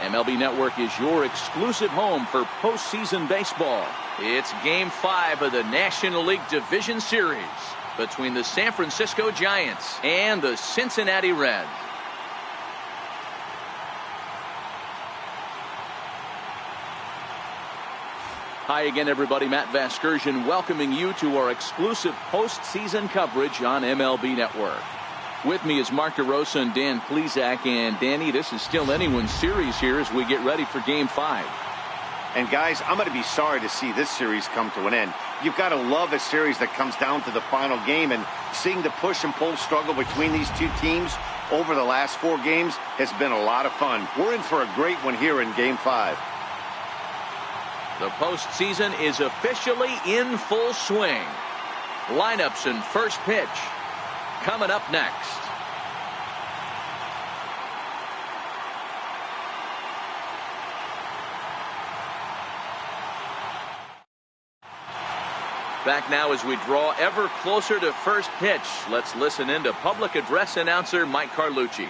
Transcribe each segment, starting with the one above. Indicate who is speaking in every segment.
Speaker 1: MLB Network is your exclusive home for postseason baseball. It's Game 5 of the National League Division Series between the San Francisco Giants and the Cincinnati Reds. Hi again, everybody. Matt Vasgersian welcoming you to our exclusive postseason coverage on MLB Network. With me is Mark DeRosa and Dan Plesac. And Danny, this is still anyone's series here as we get ready for Game 5.
Speaker 2: And guys, I'm going to be sorry to see this series come to an end. You've got to love a series that comes down to the final game, and seeing the push and pull struggle between these two teams over the last 4 games has been a lot of fun. We're in for a great one here in Game 5.
Speaker 1: The postseason is officially in full swing. Lineups and first pitch coming up next. Back now as we draw ever closer to first pitch. Let's listen in to public address announcer Mike Carlucci.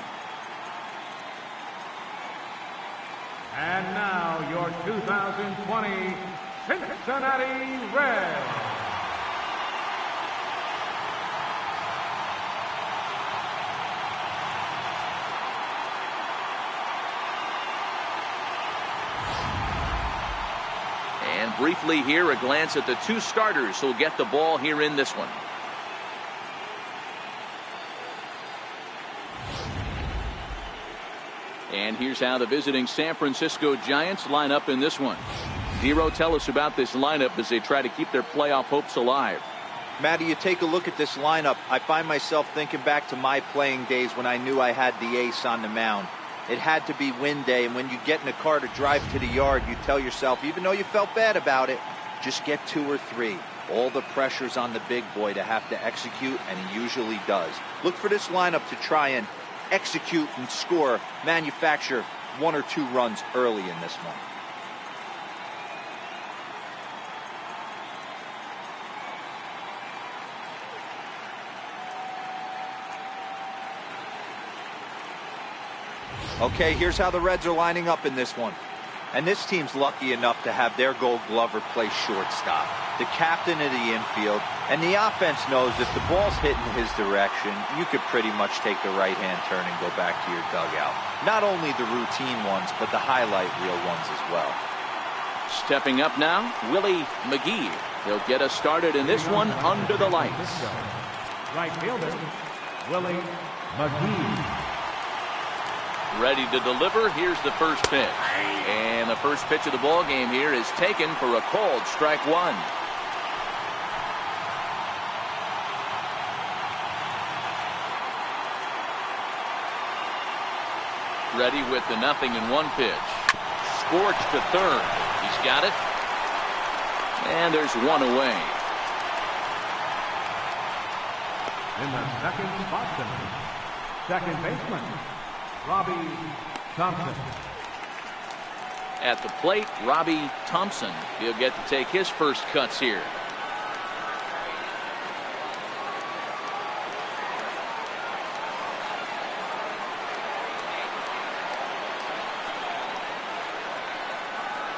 Speaker 3: And now your 2020 Cincinnati Reds.
Speaker 1: And briefly here, a glance at the 2 starters who'll get the ball here in this one. And here's how the visiting San Francisco Giants line up in this one. Dero, tell us about this lineup as they try to keep their playoff hopes alive.
Speaker 4: Matty, you take a look at this lineup. I find myself thinking back to my playing days when I knew I had the ace on the mound. It had to be win day, and when you get in a car to drive to the yard, you tell yourself, even though you felt bad about it, just get 2 or 3. All the pressure's on the big boy to have to execute, and he usually does. Look for this lineup to try and execute and score, manufacture 1 or 2 runs early in this one. Okay, here's how the Reds are lining up in this one. And this team's lucky enough to have their Gold Glover play shortstop, the captain of the infield, and the offense knows if the ball's hitting his direction, you could pretty much take the right-hand turn and go back to your dugout. Not only the routine ones, but the highlight reel ones as well.
Speaker 1: Stepping up now, Willie McGee. He'll get us started in this one under the lights.
Speaker 3: Right fielder, Willie McGee.
Speaker 1: Ready to deliver. Here's the first pitch. And the first pitch of the ball game here is taken for a called strike 1. Ready with the 0-1 pitch. Scorched to third. He's got it. And there's 1 away.
Speaker 3: In the second spot tonight, second baseman, Robbie Thompson.
Speaker 1: At the plate, Robbie Thompson. He'll get to take his first cuts here.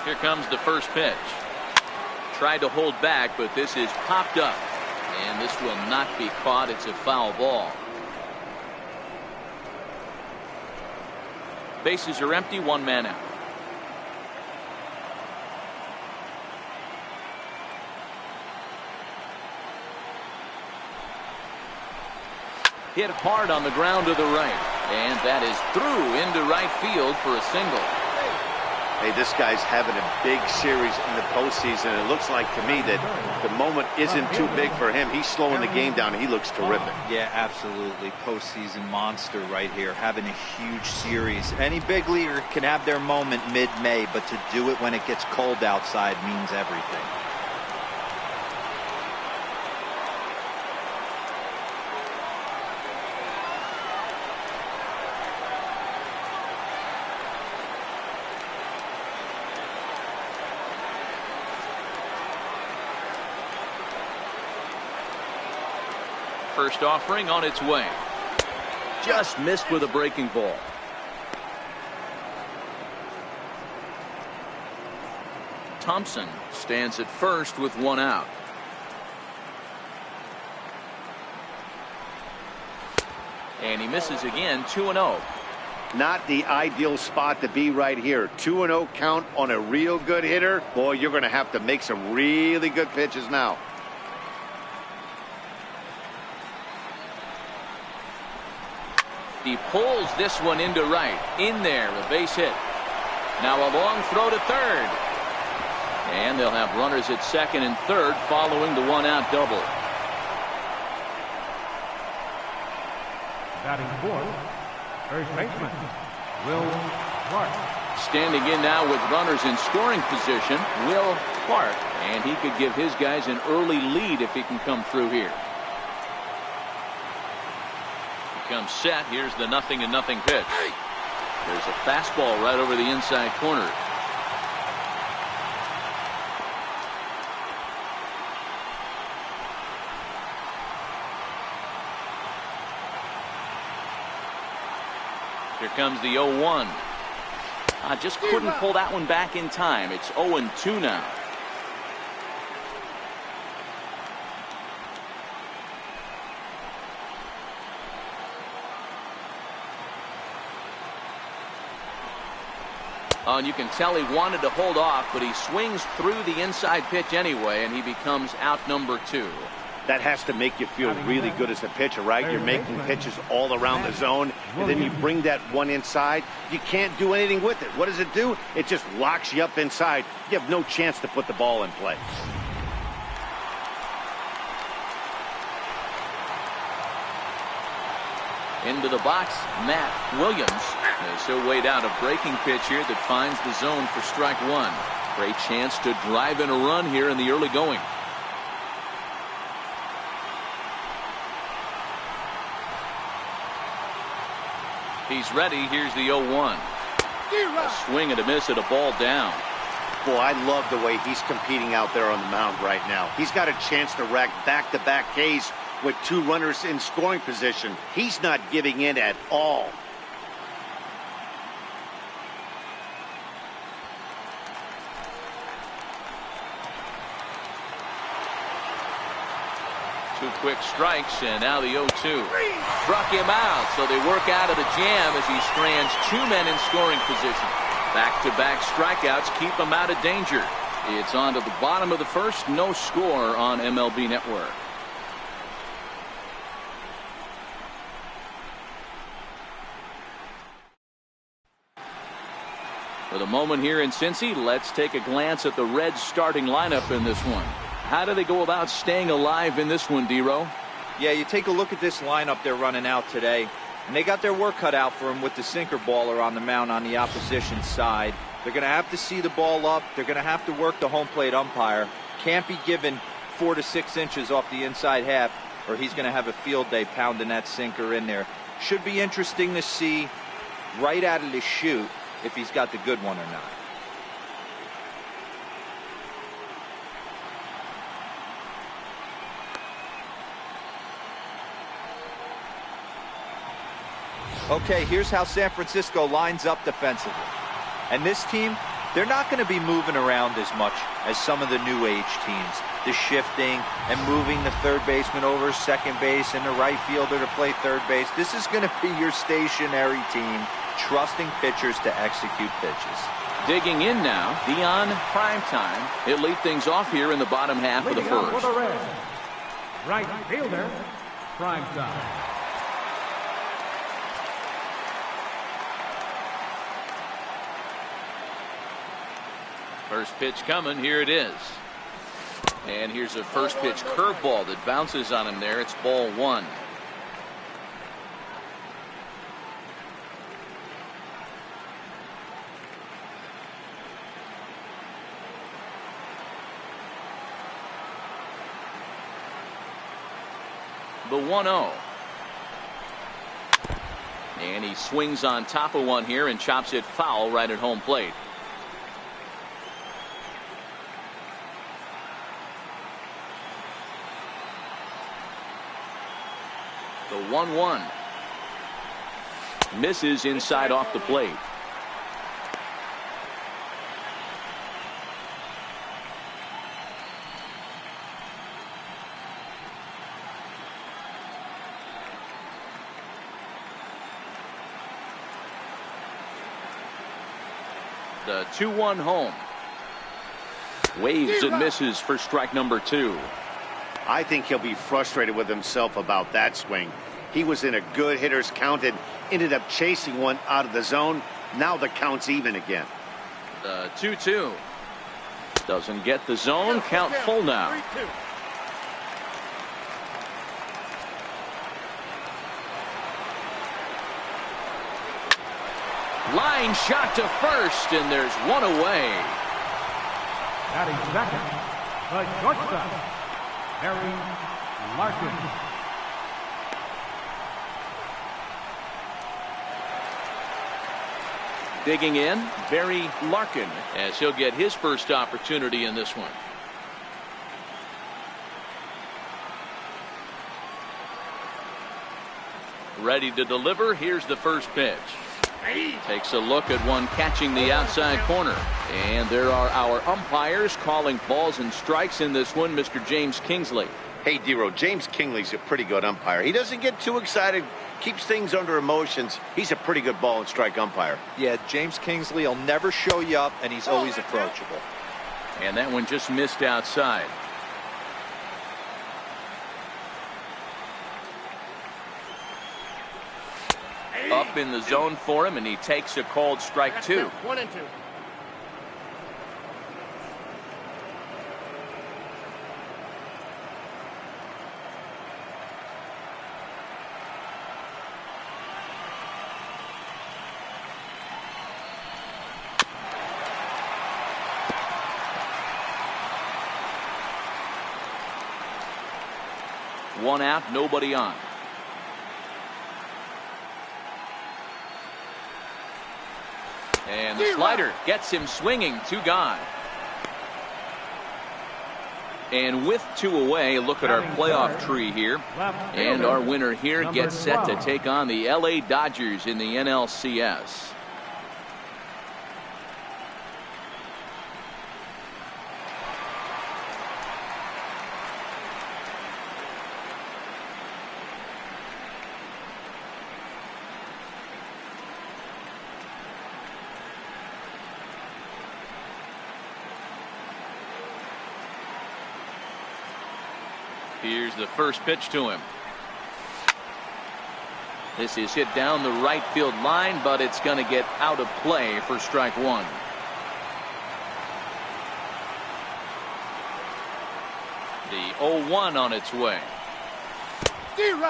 Speaker 1: Here comes the first pitch. Tried to hold back, but this is popped up. And this will not be caught. It's a foul ball. Bases are empty, 1 man out. Hit hard on the ground to the right. And that is through into right field for a single.
Speaker 2: Hey, this guy's having a big series in the postseason. It looks like to me that the moment isn't too big for him. He's slowing the game down. He looks terrific.
Speaker 4: Yeah, absolutely. Postseason monster right here, having a huge series. Any big leaguer can have their moment mid-May, but to do it when it gets cold outside means everything.
Speaker 1: First offering on its way. Just missed with a breaking ball. Thompson stands at first with one out. And he misses again. 2-0.
Speaker 2: Not the ideal spot to be right here. 2-0 count on a real good hitter. Boy, you're going to have to make some really good pitches now.
Speaker 1: He pulls this one into right. In there, a base hit. Now a long throw to third. And they'll have runners at second and third following the one-out double.
Speaker 3: Batting fourth, first baseman, Will Clark.
Speaker 1: Standing in now with runners in scoring position, Will Clark. And he could give his guys an early lead if he can come through here. He comes set. Here's the 0-0 pitch. There's a fastball right over the inside corner. Here comes the 0-1. Just couldn't pull that one back in time. It's 0-2 now. And you can tell he wanted to hold off, but he swings through the inside pitch anyway, and he becomes out number 2.
Speaker 2: That has to make you feel really good as a pitcher, right? You're making pitches all around the zone, and then you bring that one inside. You can't do anything with it. What does it do? It just locks you up inside. You have no chance to put the ball in play.
Speaker 1: Into the box, Matt Williams. As he'll wait out a breaking pitch here that finds the zone for strike one. Great chance to drive in a run here in the early going. He's ready. Here's the 0-1. A swing and a miss at a ball down.
Speaker 2: Boy, I love the way he's competing out there on the mound right now. He's got a chance to rack back-to-back Ks with 2 runners in scoring position. He's not giving in at all.
Speaker 1: Two quick strikes, and now the 0-2. Struck him out, so they work out of the jam as he strands 2 men in scoring position. Back-to-back strikeouts keep him out of danger. It's on to the bottom of the first. No score on MLB Network. For the moment here in Cincy, let's take a glance at the Reds starting lineup in this one. How do they go about staying alive in this one, D-Row?
Speaker 4: Yeah, you take a look at this lineup they're running out today, and they got their work cut out for them with the sinker baller on the mound on the opposition side. They're going to have to see the ball up. They're going to have to work the home plate umpire. Can't be given 4 to 6 inches off the inside half, or he's going to have a field day pounding that sinker in there. Should be interesting to see right out of the chute if he's got the good one or not. Okay, here's how San Francisco lines up defensively. And this team, they're not going to be moving around as much as some of the new age teams. The shifting and moving the third baseman over second base and the right fielder to play third base. This is going to be your stationary team, trusting pitchers to execute pitches.
Speaker 1: Digging in now, Deion Primetime. He'll lead things off here in the bottom half of the first.
Speaker 3: For the Reds, right fielder, Primetime.
Speaker 1: First pitch coming. Here it is. And here's a first pitch curveball that bounces on him there. It's ball 1. The 1-0. And he swings on top of one here and chops it foul right at home plate. The 1-1. Misses inside off the plate. The 2-1 home. Waves and misses for strike number 2.
Speaker 2: I think he'll be frustrated with himself about that swing. He was in a good hitter's count and ended up chasing one out of the zone. Now the count's even again.
Speaker 1: The 2-2. Doesn't get the zone. Count full now. Line shot to first, and there's one away.
Speaker 3: Batting second, the shortstop, Larkin.
Speaker 1: Digging in, Larkin, as he'll get his first opportunity in this one. Ready to deliver. Here's the first pitch. Takes a look at one catching the outside corner. And there are our umpires calling balls and strikes in this one. Mr. James Kingsley.
Speaker 2: Hey, D-Row, James Kingley's a pretty good umpire. He doesn't get too excited, keeps things under emotions. He's a pretty good ball and strike umpire.
Speaker 4: Yeah, James Kingsley will never show you up, and he's always approachable.
Speaker 1: And that one just missed outside. Up in the zone for him, and he takes a called strike 2.
Speaker 3: 1-2.
Speaker 1: One out, nobody on. And the slider gets him swinging. 2 gone. And with 2 away, look at our playoff tree here. And our winner here gets set to take on the LA Dodgers in the NLCS. Here's the first pitch to him. This is hit down the right field line, but it's going to get out of play for strike 1. The 0-1 on its way.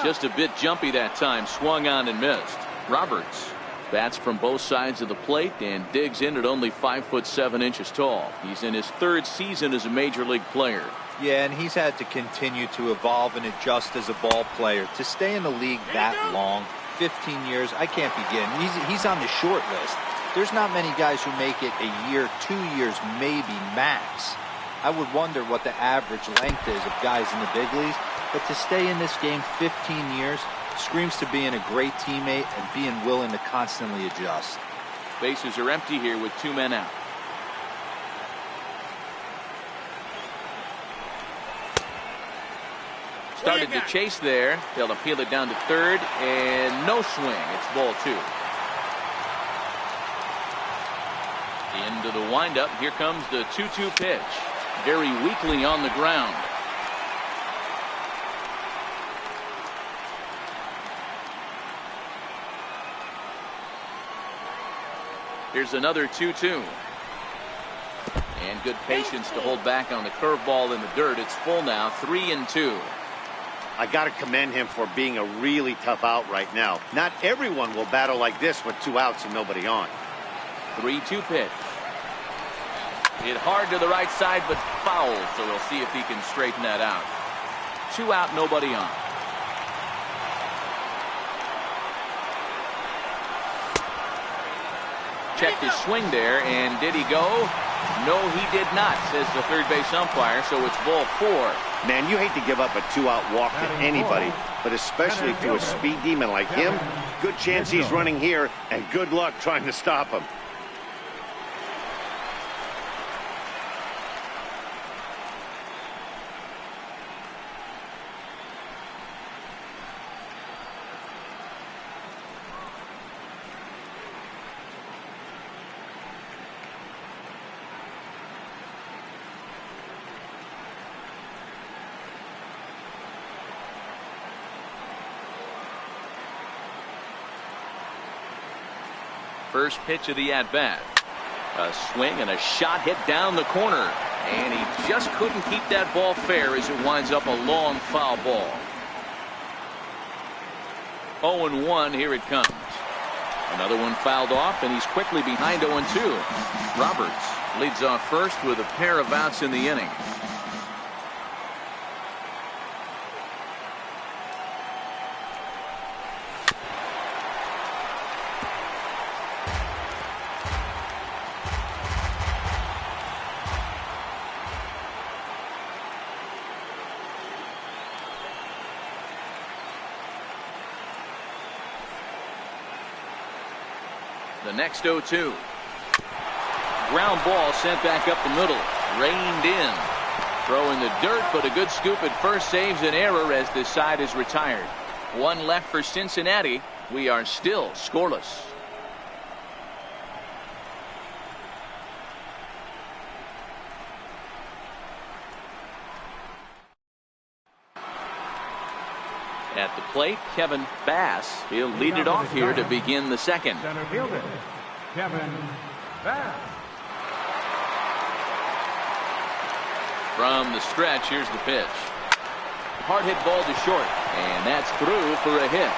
Speaker 1: Just a bit jumpy that time. Swung on and missed. Roberts bats from both sides of the plate and digs in at only 5'7" tall. He's in his 3rd season as a major league player.
Speaker 4: Yeah, and he's had to continue to evolve and adjust as a ball player. To stay in the league that long, 15 years, I can't begin. He's on the short list. There's not many guys who make it a year, 2 years, maybe max. I would wonder what the average length is of guys in the big leagues, but to stay in this game 15 years screams to being a great teammate and being willing to constantly adjust.
Speaker 1: Bases are empty here with 2 men out. Started to chase there. They'll appeal it down to 3rd, and no swing. It's ball 2. Into the windup. Here comes the 2-2 pitch. Very weakly on the ground. Here's another 2-2. And good patience to hold back on the curveball in the dirt. It's full now, 3-2.
Speaker 2: I got to commend him for being a really tough out right now. Not everyone will battle like this with 2 outs and nobody on.
Speaker 1: 3-2 pitch. Hit hard to the right side, but foul, so we'll see if he can straighten that out. 2 out, nobody on. Checked his swing there, and did he go? No, he did not, says the 3rd base umpire, so it's ball 4.
Speaker 2: Man, you hate to give up a 2-out walk to anybody, but especially to a speed demon like him. Good chance he's running here, and good luck trying to stop him.
Speaker 1: First pitch of the at-bat. A swing and a shot hit down the corner. And he just couldn't keep that ball fair as it winds up a long foul ball. 0-1, here it comes. Another one fouled off, and he's quickly behind 0-2. Roberts leads off first with a pair of outs in the inning. The next 0-2. Ground ball sent back up the middle. Reined in. Throw in the dirt, but a good scoop at first saves an error as this side is retired. One left for Cincinnati. We are still scoreless. At the plate, Kevin Bass. He'll lead it off here to begin the second.
Speaker 3: Center fielder, Kevin Bass.
Speaker 1: From the stretch, here's the pitch. Hard hit ball to short, and that's through for a hit.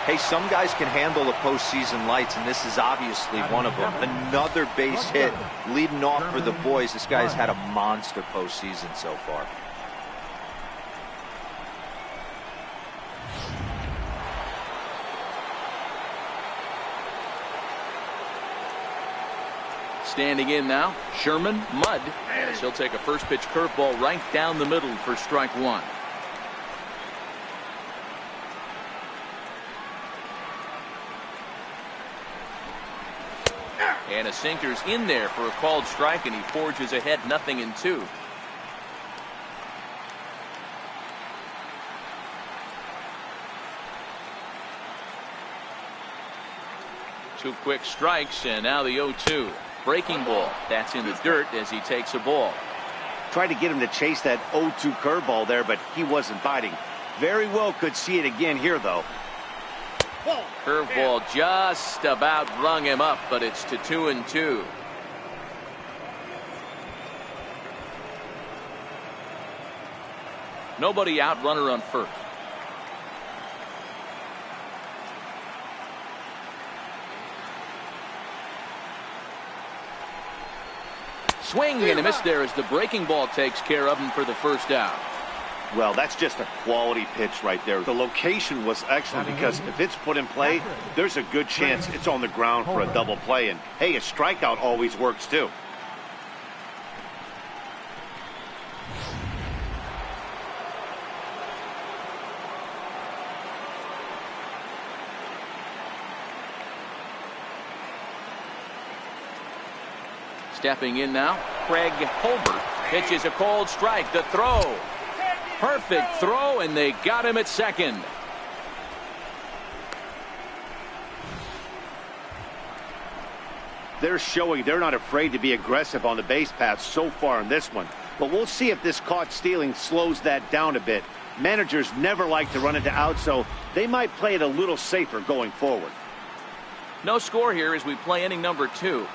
Speaker 4: Hey, some guys can handle the postseason lights, and this is obviously one of them. Another base hit leading off for the boys. This guy's had a monster postseason so far.
Speaker 1: Standing in now, Sherman Mudd, as he'll take a first pitch curveball right down the middle for strike one. And a sinker's in there for a called strike, and he forges ahead 0-2. Two quick strikes, and now the 0-2. Breaking ball. That's in the dirt as he takes a ball.
Speaker 2: Tried to get him to chase that 0-2 curveball there, but he wasn't biting. Very well could see it again here, though.
Speaker 1: Curveball just about rung him up, but it's to 2-2. Nobody out, runner on first. Swing and a miss there as the breaking ball takes care of him for the first out.
Speaker 2: Well, that's just a quality pitch right there. The location was excellent because if it's put in play, there's a good chance it's on the ground for a double play. And, hey, a strikeout always works, too.
Speaker 1: Stepping in now, Craig Holbert pitches a cold strike. The throw. Perfect throw, and they got him at second.
Speaker 2: They're showing they're not afraid to be aggressive on the base paths so far in this one. But we'll see if this caught stealing slows that down a bit. Managers never like to run into outs, so they might play it a little safer going forward.
Speaker 1: No score here as we play inning number 2.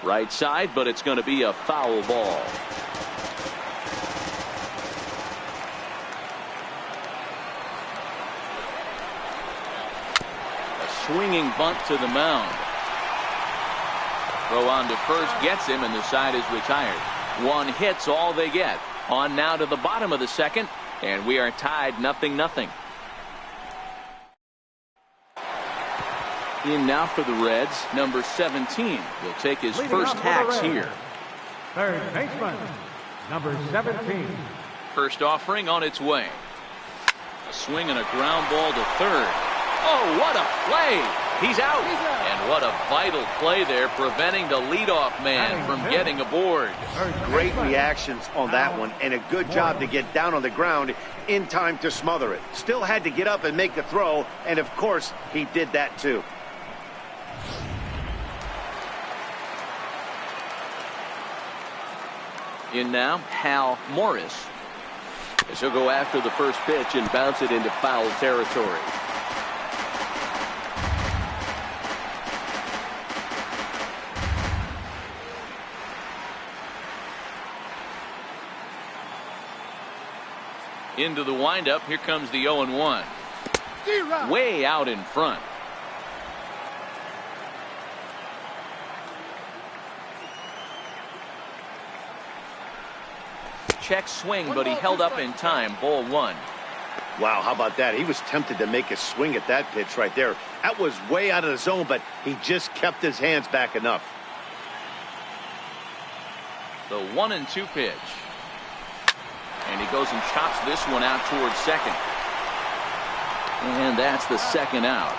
Speaker 1: Right side, but it's going to be a foul ball. A swinging bunt to the mound. Throw on to first gets him, and the side is retired. One hit's all they get. On now to the bottom of the second, and we are tied 0-0. In now for the Reds, number 17. He'll take his first hacks here.
Speaker 3: Third baseman, number 17.
Speaker 1: First offering on its way. A swing and a ground ball to third. Oh, what a play! He's out. And what a vital play there, preventing the leadoff man from getting aboard.
Speaker 2: Great reactions on that one, and a good job to get down on the ground in time to smother it. Still had to get up and make the throw, and of course, he did that too.
Speaker 1: In now, Hal Morris. As he'll go after the first pitch and bounce it into foul territory. Into the windup. Here comes the 0-1. Way out in front. Check swing, but he held up in time. Ball 1.
Speaker 2: Wow, how about that? He was tempted to make a swing at that pitch right there. That was way out of the zone, but he just kept his hands back enough.
Speaker 1: The 1-2 pitch. And he goes and chops this one out towards second. And that's the second out.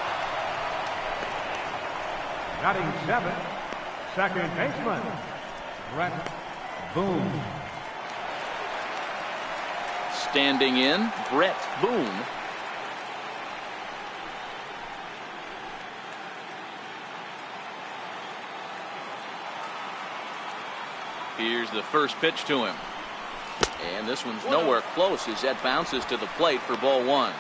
Speaker 3: Batting 7, second baseman, Brett Boone.
Speaker 1: Standing in, Brett Boone. Here's the first pitch to him. And this one's nowhere close as that bounces to the plate for ball 1.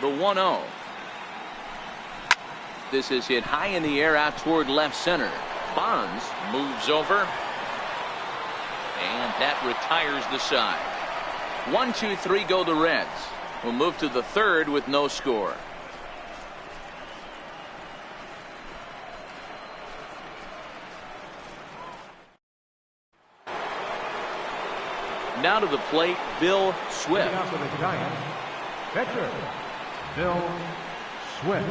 Speaker 1: The 1-0. This is hit high in the air out toward left center. Bonds moves over. And that retires the side. 1, 2, 3 go the Reds. We'll move to the third with no score. Now to the plate, Bill Swift.
Speaker 3: Out for the Giants, pitcher, Bill Swift.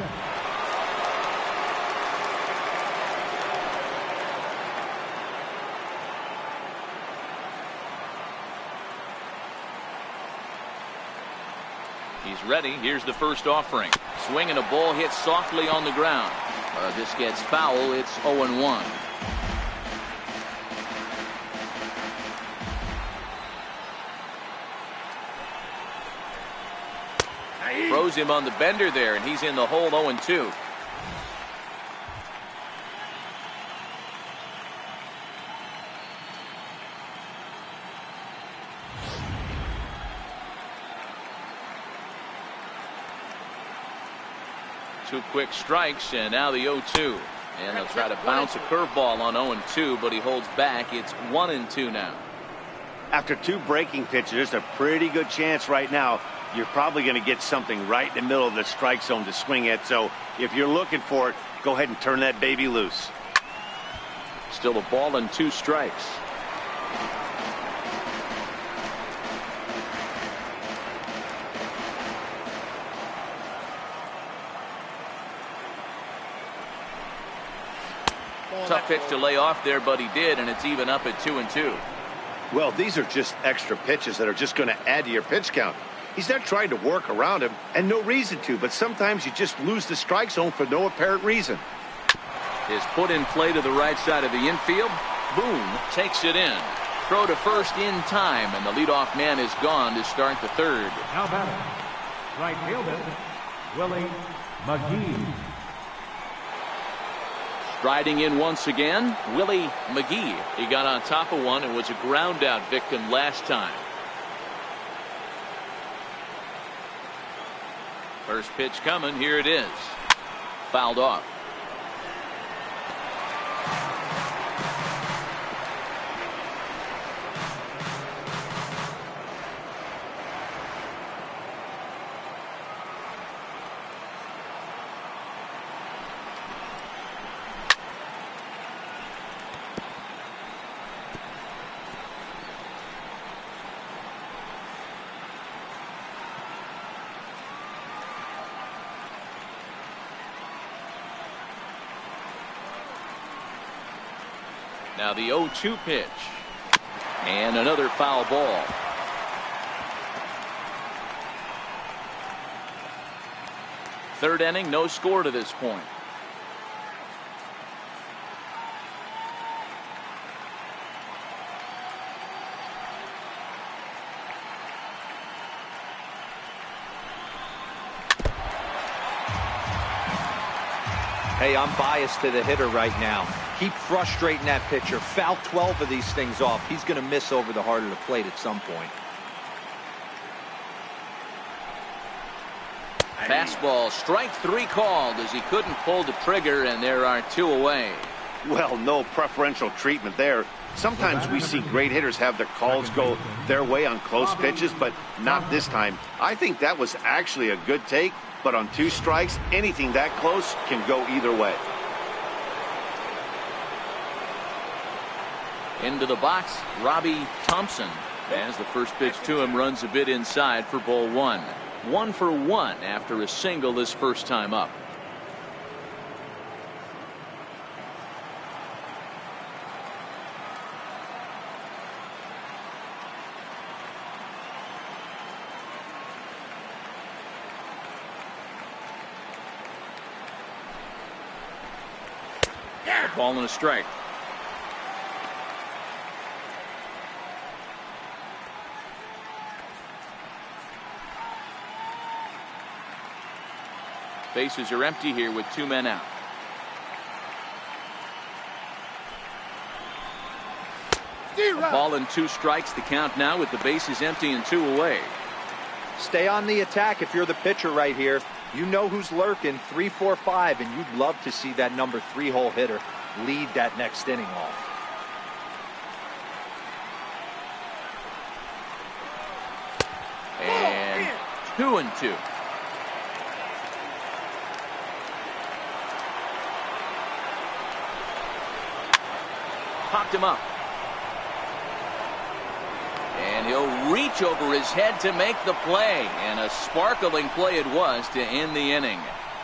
Speaker 1: He's ready. Here's the first offering. Swing and a ball hit softly on the ground. This gets foul. It's 0-1. Throws him on the bender there, and he's in the hole. 0-2. Two quick strikes, and now the 0-2. And they'll try to bounce a curveball on 0-2, but he holds back. It's 1-2 now.
Speaker 2: After two breaking pitches, there's a pretty good chance right now you're probably going to get something right in the middle of the strike zone to swing at. So if you're looking for it, go ahead and turn that baby loose.
Speaker 1: Still a ball and 2 strikes. Tough pitch to lay off there, but he did, and it's even up at 2-2.
Speaker 2: Well, these are just extra pitches that are just going to add to your pitch count. He's not trying to work around him, and no reason to, but sometimes you just lose the strike zone for no apparent reason.
Speaker 1: Is put in play to the right side of the infield. Boone takes it in. Throw to first in time, and the leadoff man is gone to start the third.
Speaker 3: Now batting, right fielder, Willie McGee.
Speaker 1: Striding in once again, Willie McGee. He got on top of one and was a ground out victim last time. First pitch coming. Here it is. Fouled off. Now the 0-2 pitch. And another foul ball. Third inning, no score to this point.
Speaker 4: Hey, I'm biased to the hitter right now. Keep frustrating that pitcher. Foul 12 of these things off. He's going to miss over the heart of the plate at some point.
Speaker 1: Fastball, strike 3 called as he couldn't pull the trigger, and there are 2 away.
Speaker 2: Well, no preferential treatment there. Sometimes we see great hitters have their calls go their way on close pitches, but not this time. I think that was actually a good take, but on 2 strikes, anything that close can go either way.
Speaker 1: Into the box, Robbie Thompson, as the first pitch to him runs a bit inside for ball 1. 1 for 1 after a single his first time up. A ball and a strike. Bases are empty here with 2 men out. A ball and 2 strikes. The count now with the bases empty and 2 away.
Speaker 4: Stay on the attack if you're the pitcher right here. You know who's lurking, 3, 4, 5, and you'd love to see that number 3-hole hitter lead that next inning off.
Speaker 1: And 2-2. Popped him up. And he'll reach over his head to make the play. And a sparkling play it was to end the inning.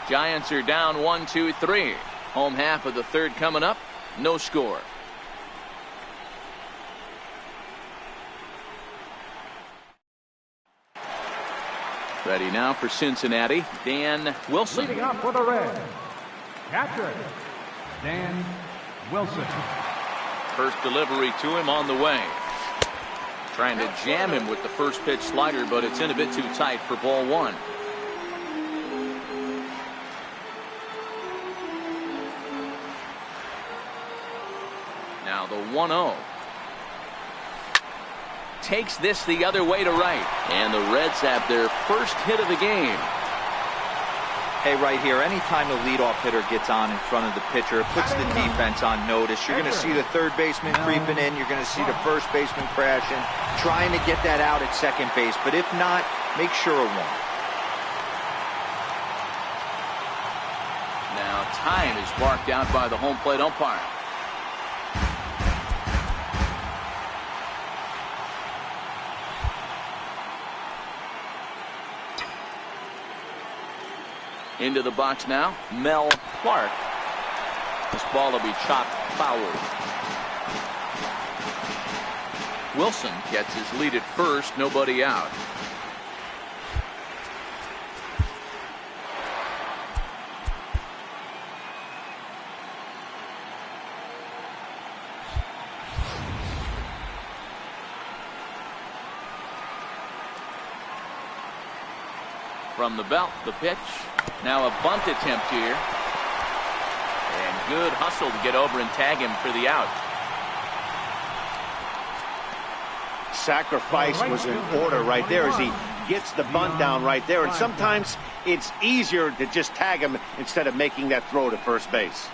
Speaker 1: Giants are down 1-2-3. Home half of the 3rd coming up. No score. Ready now for Cincinnati, Dan Wilson.
Speaker 3: Leading up for the Reds, catcher, Dan Wilson.
Speaker 1: First delivery to him on the way. Trying to jam him with the first pitch slider, but it's in a bit too tight for ball 1. Now the 1-0. Takes this the other way to right. And the Reds have their first hit of the game.
Speaker 4: Hey, right here, anytime the leadoff hitter gets on in front of the pitcher, it puts the defense on notice. You're going to see the third baseman creeping in. You're going to see the first baseman crashing, trying to get that out at second base. But if not, make sure it won't.
Speaker 1: Now time is marked out by the home plate umpire. Into the box now, Mel Clark. This ball will be chopped foul. Wilson gets his lead at first, nobody out. From the belt, the pitch. Now a bunt attempt here. And good hustle to get over and tag him for the out.
Speaker 2: Sacrifice was in order right there as he gets the bunt down right there. And sometimes it's easier to just tag him instead of making that throw to first base.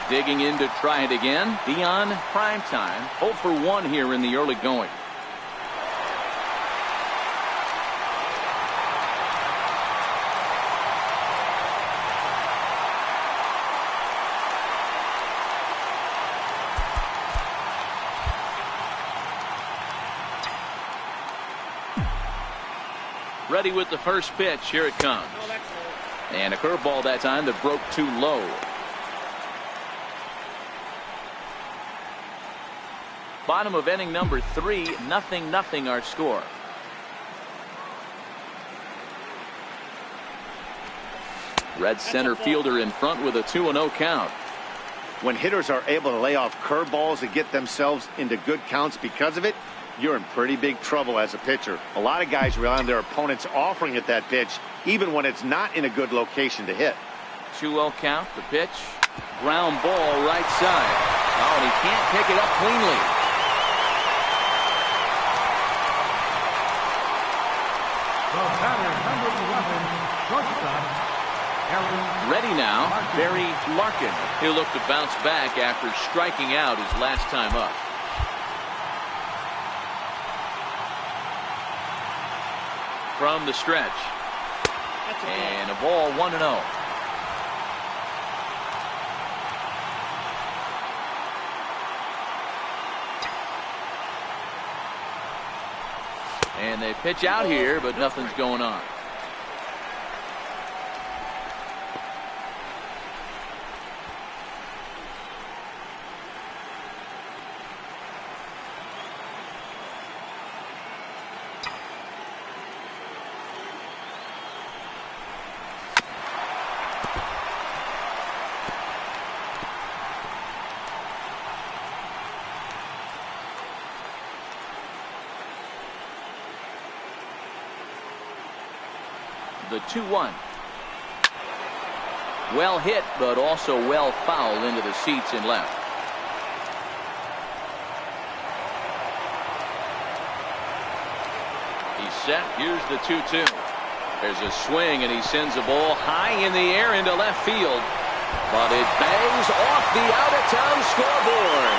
Speaker 1: Digging in to try it again. Deion Primetime. 0 for 1 here in the early going. Ready with the first pitch. Here it comes. And a curveball that time that broke too low. Bottom of inning number 3, 0-0 our score. Red center fielder in front with a 2-0 count.
Speaker 2: When hitters are able to lay off curveballs and get themselves into good counts because of it, you're in pretty big trouble as a pitcher. A lot of guys rely on their opponents offering at that pitch, even when it's not in a good location to hit.
Speaker 1: 2-0 count, the pitch. Ground ball right side. Oh, and he can't pick it up cleanly.
Speaker 3: The batter, number 11, shortstop.
Speaker 1: Ready now, Barry Larkin. He'll look to bounce back after striking out his last time up. From the stretch. And a ball 1-0. And they pitch out here, but nothing's going on. The 2-1. Well hit, but also well fouled into the seats in left. He's set. Here's the 2-2. There's a swing, and he sends a ball high in the air into left field. But it bangs off the out-of-town scoreboard.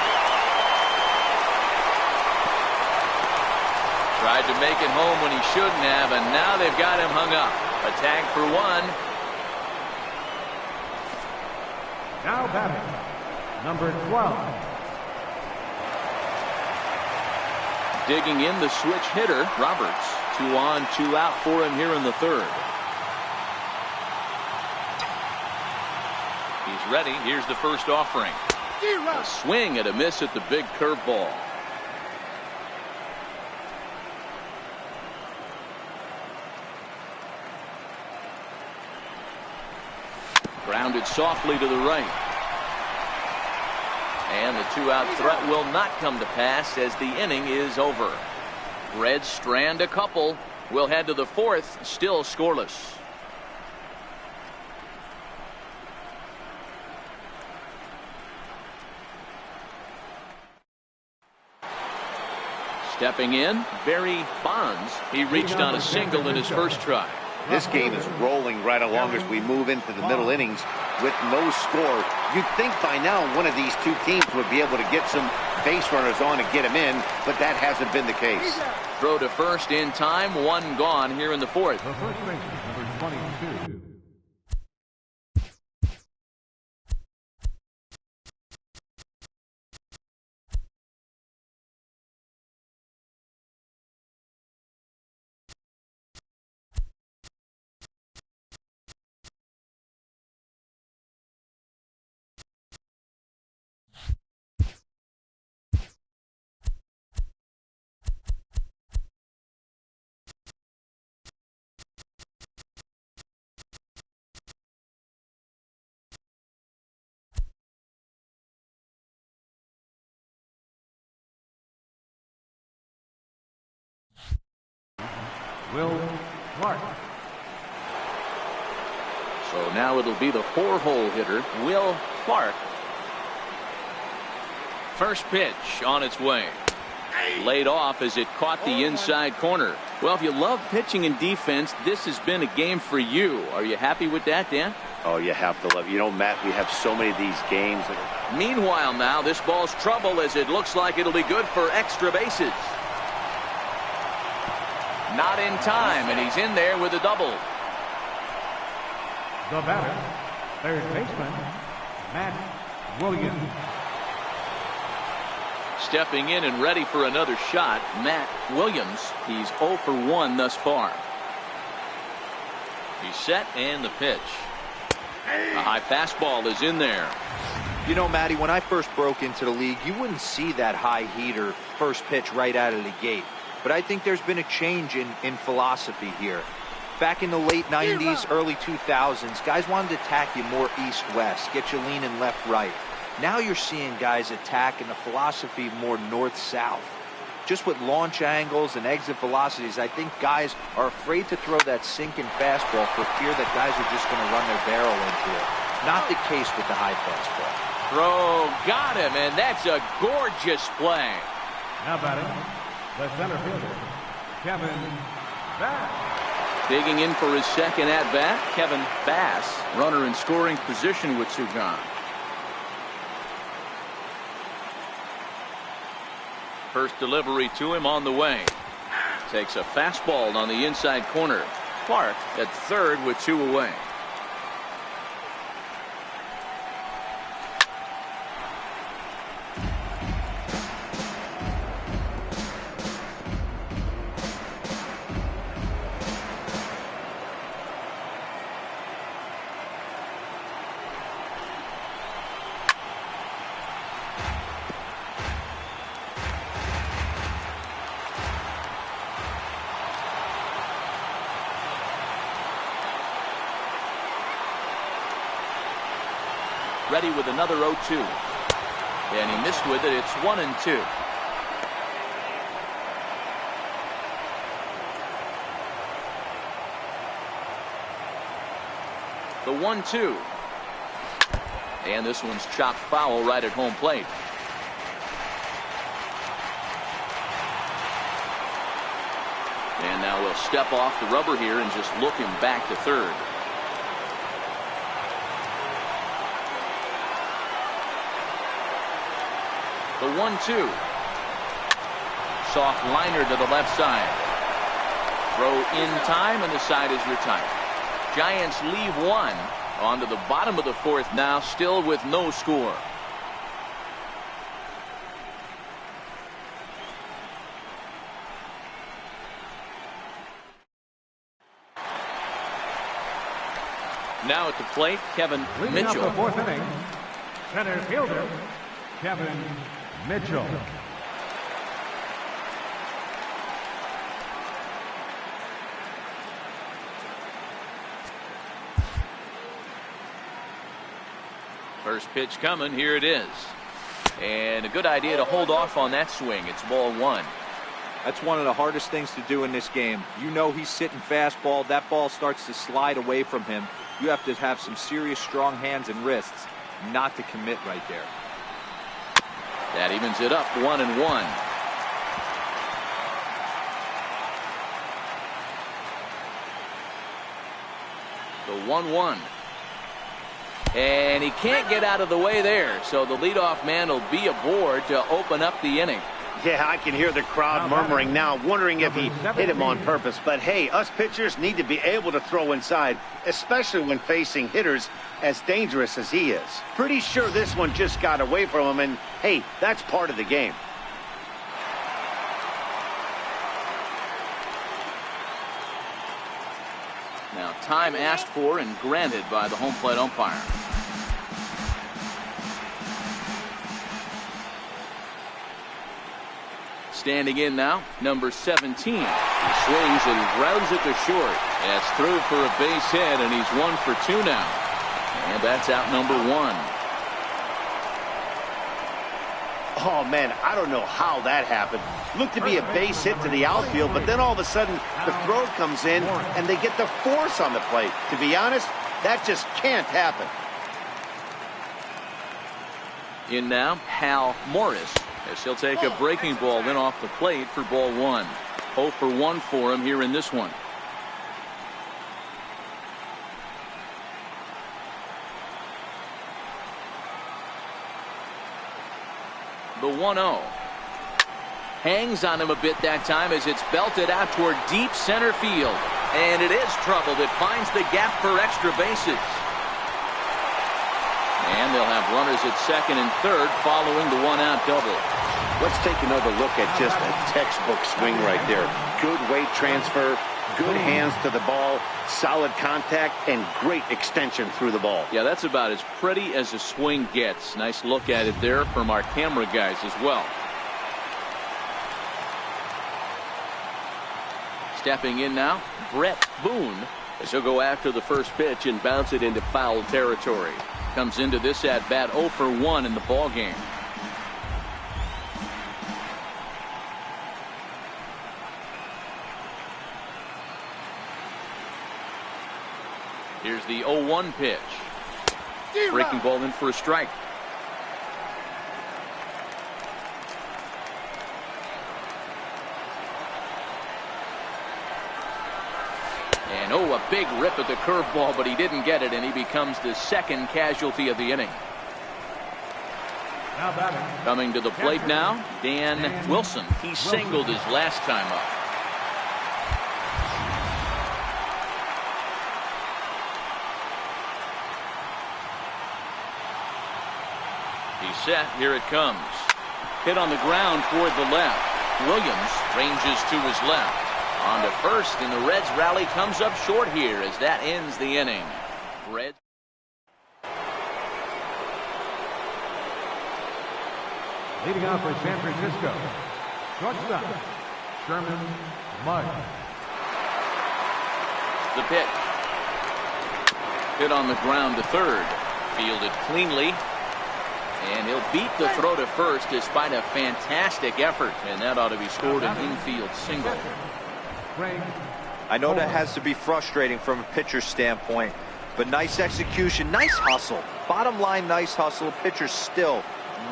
Speaker 1: Tried to make it home when he shouldn't have, and now they've got him hung up. A tag for 1.
Speaker 3: Now batting, number 12.
Speaker 1: Digging in the switch hitter, Roberts. 2 on, 2 out for him here in the third. He's ready. Here's the first offering. A swing and a miss at the big curveball. Grounded softly to the right. And the 2-out threat will not come to pass as the inning is over. Reds strand a couple. We'll head to the fourth, still scoreless. Stepping in, Barry Bonds. He reached on a single in his first try.
Speaker 2: This game is rolling right along as we move into the middle innings with no score. You'd think by now one of these two teams would be able to get some base runners on and get them in, but that hasn't been the case.
Speaker 1: Throw to first in time, 1 gone here in the fourth.
Speaker 3: The first baseman, number 22. Mel Clark.
Speaker 1: So now it'll be the 4-hole hitter, Mel Clark. First pitch on its way. Laid off as it caught the inside corner. Well, if you love pitching and defense, this has been a game for you. Are you happy with that, Dan?
Speaker 2: Oh, you have to love it. You know, Matt, we have so many of these games.
Speaker 1: Meanwhile, now this ball's trouble as it looks like it'll be good for extra bases. Not in time, and he's in there with a double.
Speaker 3: The batter, third baseman, Matt Williams.
Speaker 1: Stepping in and ready for another shot, Matt Williams. He's 0 for 1 thus far. He's set, and the pitch. A high fastball is in there.
Speaker 4: You know, Matty, when I first broke into the league, you wouldn't see that high heater first pitch right out of the gate. But I think there's been a change in philosophy here. Back in the late 90s, early 2000s, guys wanted to attack you more east-west, get you leaning left-right. Now you're seeing guys attack in the philosophy more north-south. just with launch angles and exit velocities, I think guys are afraid to throw that sinking fastball for fear that guys are just going to run their barrel into it. Not the case with the high fastball.
Speaker 1: Throw, got him, and that's a gorgeous play.
Speaker 3: Now batting, the center fielder, Kevin Bass.
Speaker 1: Digging in for his second at-bat, Kevin Bass. Runner in scoring position with two gone. First delivery to him on the way. Takes a fastball on the inside corner. Clark at third with two away. Ready with another 0-2. And he missed with it. It's 1-2. The 1-2. And this one's chopped foul right at home plate. And now we'll step off the rubber here and just look him back to third. The 1-2. Soft liner to the left side. Throw in time, and the side is retired. Giants leave one. On to the bottom of the fourth now, still with no score. Now at the plate, Kevin
Speaker 3: Leading
Speaker 1: Mitchell.
Speaker 3: off the fourth inning, center fielder, Kevin Mitchell.
Speaker 1: First pitch coming. Here it is. And a good idea to hold off on that swing. It's ball one.
Speaker 4: That's one of the hardest things to do in this game. You know he's sitting fastball. That ball starts to slide away from him. You have to have some serious strong hands and wrists not to commit right there.
Speaker 1: That evens it up 1-1. The 1-1. And he can't get out of the way there, so the leadoff man will be aboard to open up the inning.
Speaker 2: Yeah, I can hear the crowd murmuring now, wondering if he hit him on purpose. But hey, us pitchers need to be able to throw inside, especially when facing hitters as dangerous as he is. Pretty sure this one just got away from him, and hey, that's part of the game.
Speaker 1: Now, time asked for and granted by the home plate umpire. Standing in now, number 17. He swings and grounds it to short. That's through for a base hit, and he's 1 for 2 now. And that's out number 1.
Speaker 2: Oh, man, I don't know how that happened. Looked to be a base hit to the outfield, but then all of a sudden the throw comes in, and they get the force on the plate. To be honest, that just can't happen.
Speaker 1: In now, Hal Morris, as he'll take a breaking ball then off the plate for ball 1. 0 for 1 for him here in this one. The 1-0. Hangs on him a bit that time as it's belted out toward deep center field. And it is troubled. It finds the gap for extra bases. And they'll have runners at second and third following the one-out double.
Speaker 2: Let's take another look at just a textbook swing right there. Good weight transfer, good hands to the ball, solid contact, and great extension through the ball.
Speaker 1: Yeah, that's about as pretty as a swing gets. Nice look at it there from our camera guys as well. Stepping in now, Brett Boone, as he'll go after the first pitch and bounce it into foul territory. Comes into this at-bat 0 for 1 in the ball game. Here's the 0-1 pitch. Breaking ball in for a strike. And a big rip at the curveball, but he didn't get it, and he becomes the second casualty of the inning. Coming to the plate now, Dan Wilson. He singled his last time up. He's set. Here it comes. Hit on the ground toward the left. Williams ranges to his left. On to first, and the Reds rally comes up short here as that ends the inning. Reds.
Speaker 3: Leading off for San Francisco, shortstop, Sherman Mudge.
Speaker 1: The pitch. Hit on the ground to third. Fielded cleanly. And he'll beat the throw to first despite a fantastic effort. And that ought to be scored an infield single.
Speaker 4: I know that has to be frustrating from a pitcher's standpoint, but nice execution, nice hustle. Bottom line, nice hustle. Pitcher's still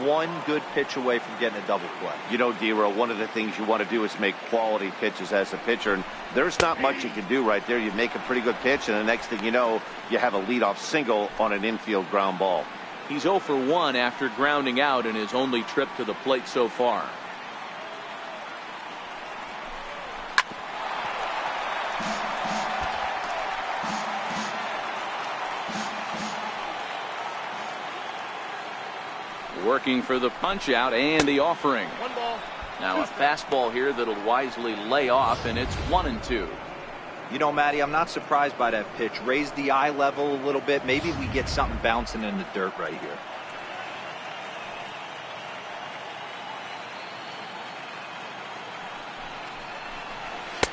Speaker 4: one good pitch away from getting a double play.
Speaker 2: You know, D-Row, one of the things you want to do is make quality pitches as a pitcher, and there's not much you can do right there. You make a pretty good pitch, and the next thing you know, you have a leadoff single on an infield ground ball.
Speaker 1: He's 0 for 1 after grounding out in his only trip to the plate so far. Working for the punch out and the offering.
Speaker 5: One ball.
Speaker 1: Now a fastball here that'll wisely lay off, and it's 1-2.
Speaker 4: You know, Matty, I'm not surprised by that pitch. Raise the eye level a little bit. Maybe we get something bouncing in the dirt right here.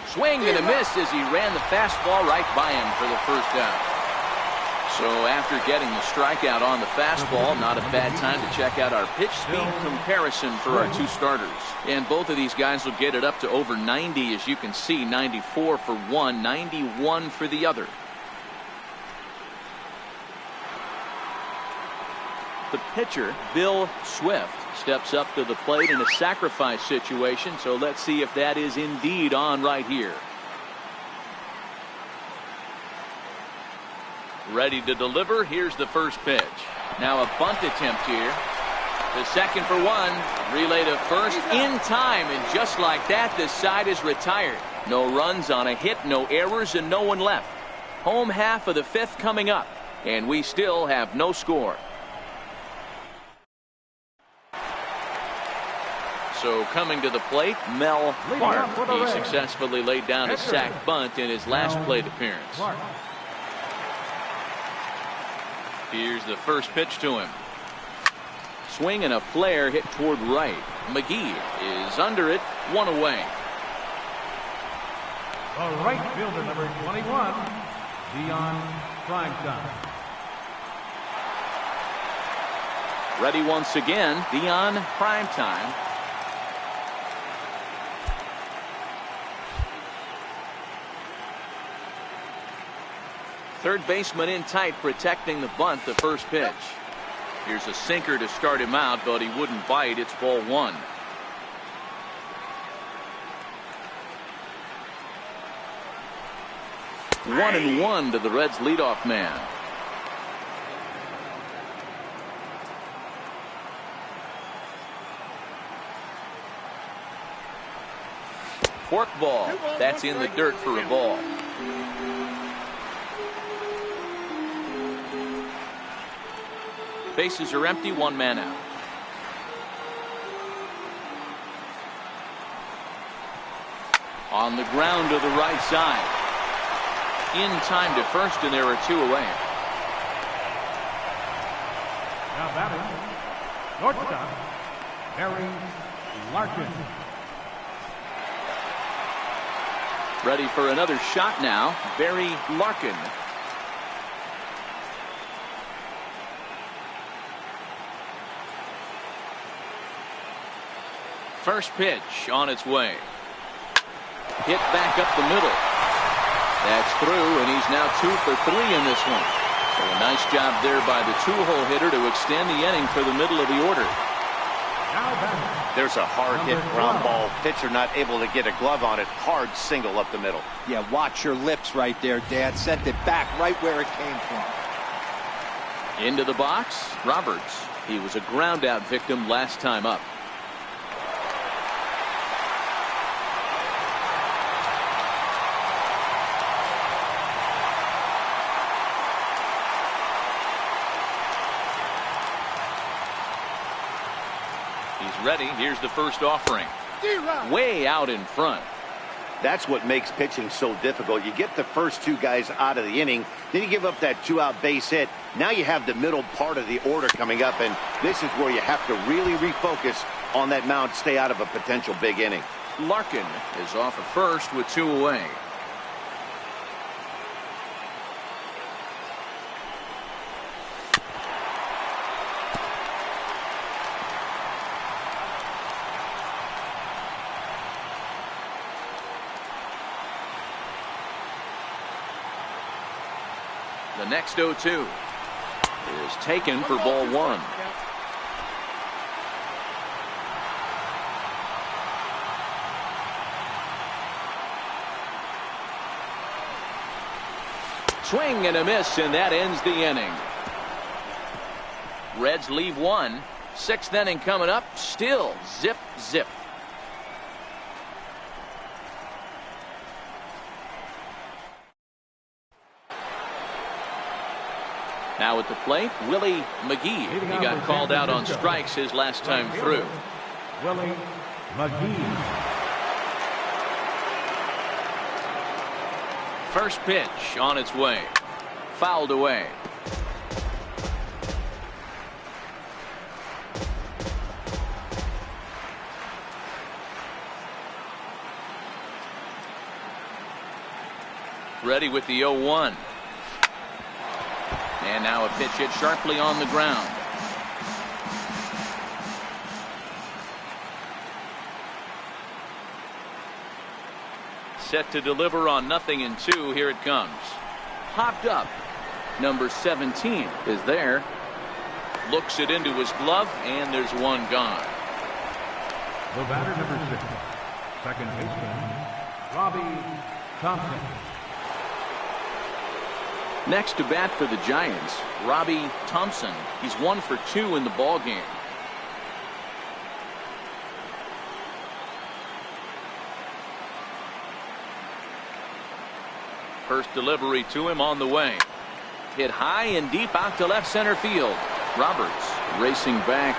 Speaker 1: Swing and a miss as he ran the fastball right by him for the first down. So after getting the strikeout on the fastball, not a bad time to check out our pitch speed comparison for our two starters. And both of these guys will get it up to over 90, as you can see. 94 for one, 91 for the other. The pitcher, Bill Swift, steps up to the plate in a sacrifice situation. So let's see if that is indeed on right here. Ready to deliver. Here's the first pitch. Now a bunt attempt here. The second for one. Relay to first in time. And just like that, this side is retired. No runs on a hit, no errors, and no one left. Home half of the fifth coming up. And we still have no score. So coming to the plate, Mel Clark. He successfully laid down a sac bunt in his last plate appearance. Here's the first pitch to him. Swing and a flare hit toward right. McGee is under it, one away.
Speaker 3: The right fielder, number 21, Deion Sanders.
Speaker 1: Ready once again, Deion Primetime. Third baseman in tight, protecting the bunt, the first pitch. Here's a sinker to start him out, but he wouldn't bite. It's ball one. One and one to the Reds leadoff man. Fork ball. That's in the dirt for a ball. Bases are empty, one man out. On the ground to the right side. In time to first, and there are two away.
Speaker 3: Now batting, shortstop, Larkin.
Speaker 1: Ready for another shot now, Larkin. First pitch on its way. Hit back up the middle. That's through, and he's now 2 for 3 in this one. So a nice job there by the 2-hole hitter to extend the inning for the middle of the order.
Speaker 2: There's a hard-hit ground ball. Pitcher not able to get a glove on it. Hard single up the middle.
Speaker 4: Yeah, watch your lips right there, Dad. Sent it back right where it came from.
Speaker 1: Into the box, Roberts. He was a ground-out victim last time up. He's ready. Here's the first offering. Way out in front.
Speaker 2: That's what makes pitching so difficult. You get the first 2 guys out of the inning, then you give up that 2-out base hit. Now you have the middle part of the order coming up, and this is where you have to really refocus on that mound, stay out of a potential big inning.
Speaker 1: Larkin is off at first with 2 away. The next 0-2 is taken for ball 1. Swing and a miss, and that ends the inning. Reds leave 1. 6th inning coming up. Still zip, zip. Now at the plate, Willie McGee. He got called out on strikes his last time through.
Speaker 3: Willie McGee.
Speaker 1: First pitch on its way. Fouled away. Ready with the 0-1. And now a pitch hit sharply on the ground. Set to deliver on 0-2. Here it comes. Popped up. Number 17 is there. Looks it into his glove, and there's one gone.
Speaker 3: The batter, number 6, second baseman, Robbie Thompson.
Speaker 1: Next to bat for the Giants, Robbie Thompson. He's 1 for 2 in the ball game. First delivery to him on the way. Hit high and deep out to left center field. Roberts racing back,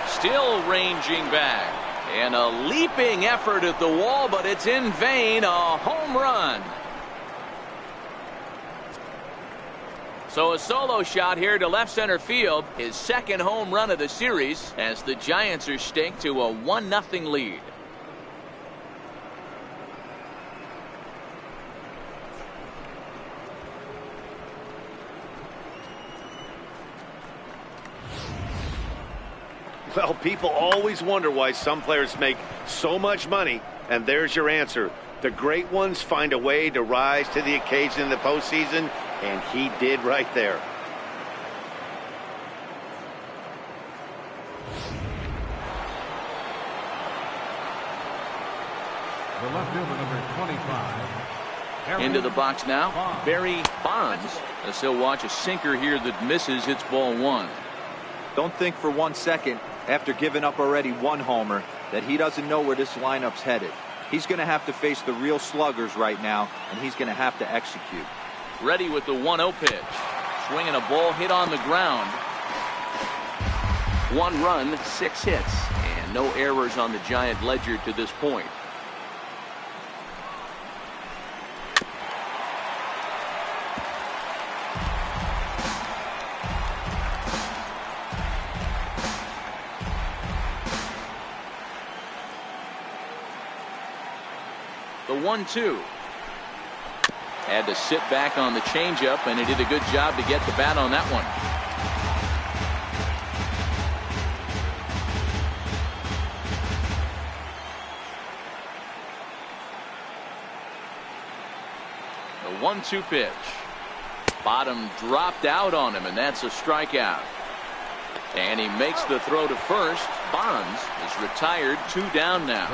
Speaker 1: still ranging back. And a leaping effort at the wall, but it's in vain. A home run. So a solo shot here to left center field, his second home run of the series, as the Giants are staked to a 1-0 lead.
Speaker 2: Well, people always wonder why some players make so much money, and there's your answer. The great ones find a way to rise to the occasion in the postseason, and he did right there.
Speaker 3: The left fielder, number 25.
Speaker 1: Into the box now, Barry Bonds. As he'll watch a sinker here that misses. It's ball 1.
Speaker 4: Don't think for 1 second, after giving up already 1 homer, that he doesn't know where this lineup's headed. He's going to have to face the real sluggers right now, and he's going to have to execute.
Speaker 1: Ready with the 1-0 pitch. Swinging a ball hit on the ground. 1 run, 6 hits, and no errors on the Giant ledger to this point. The 1-2. Had to sit back on the changeup, and he did a good job to get the bat on that one. The 1-2 pitch. Bottom dropped out on him, and that's a strikeout. And he makes the throw to first. Bonds is retired, 2 down now.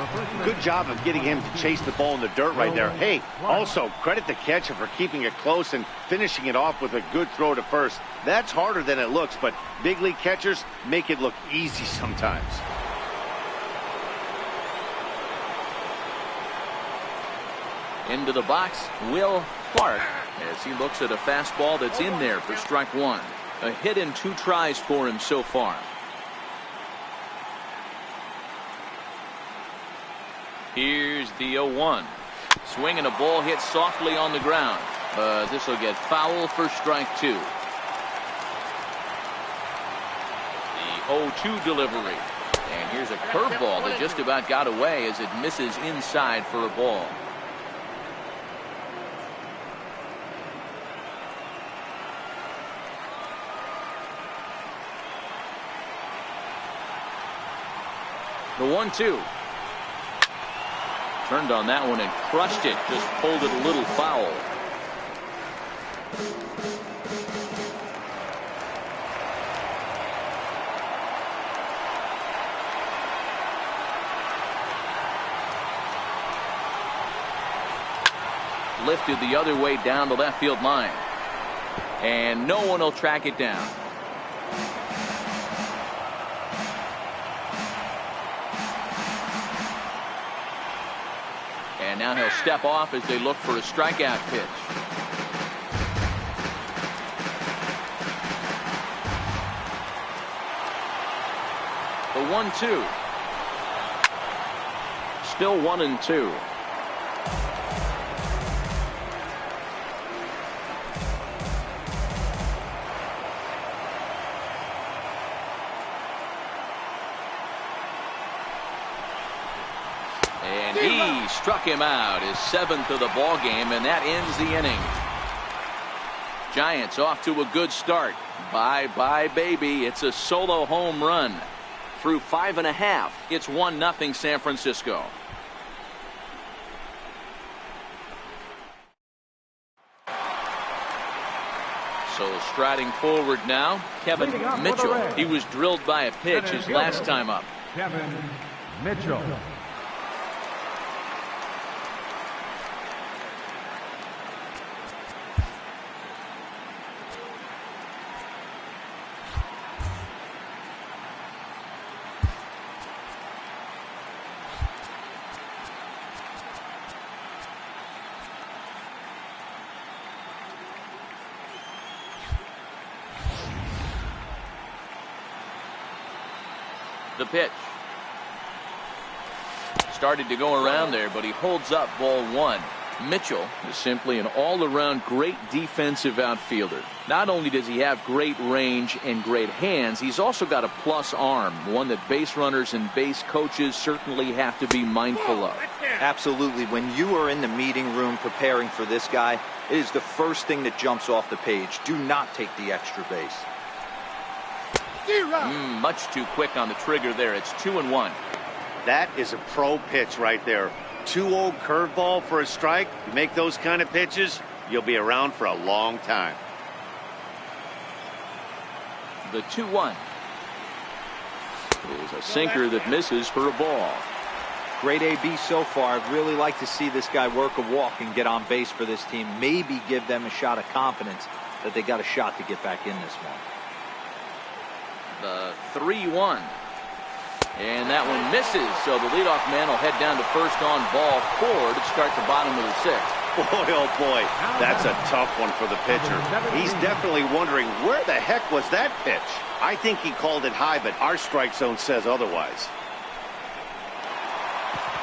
Speaker 2: Good job of getting him to chase the ball in the dirt right there. Hey, also credit the catcher for keeping it close and finishing it off with a good throw to first. That's harder than it looks, but big league catchers make it look easy sometimes.
Speaker 1: Into the box, Mel Clark, as he looks at a fastball that's in there for strike 1. A hit in 2 tries for him so far. Here's the 0-1. Swinging a ball hit softly on the ground. This will get foul for strike 2. The 0-2 delivery. And here's a curveball that just about got away as it misses inside for a ball. The 1-2. Turned on that one and crushed it. Just pulled it a little foul. Lifted the other way down the left field line. And no one will track it down. And now he'll step off as they look for a strikeout pitch. The 1-2. Still 1-2. And he struck him out, his 7th of the ball game, and that ends the inning. Giants off to a good start. Bye-bye, baby. It's a solo home run. Through 5.5, it's 1-0 San Francisco. So striding forward now, Kevin Mitchell. He was drilled by a pitch his last time up.
Speaker 3: Kevin Mitchell.
Speaker 1: The pitch. Started to go around there, but he holds up ball 1. Mitchell is simply an all-around great defensive outfielder. Not only does he have great range and great hands, he's also got a plus arm, one that base runners and base coaches certainly have to be mindful of.
Speaker 4: Absolutely. When you are in the meeting room preparing for this guy, it is the first thing that jumps off the page. Do not take the extra base.
Speaker 1: Much too quick on the trigger there. It's 2-1.
Speaker 2: That is a pro pitch right there. 2-0 curveball for a strike. You make those kind of pitches, you'll be around for a long time.
Speaker 1: The 2-1 is a sinker that misses for a ball.
Speaker 4: Great AB so far. I'd really like to see this guy work a walk and get on base for this team. Maybe give them a shot of confidence that they got a shot to get back in this one.
Speaker 1: The 3-1. And that one misses, so the leadoff man will head down to first on ball 4 to start the bottom of the 6th.
Speaker 2: Boy, oh boy, that's a tough one for the pitcher. He's definitely wondering, where the heck was that pitch? I think he called it high, but our strike zone says otherwise.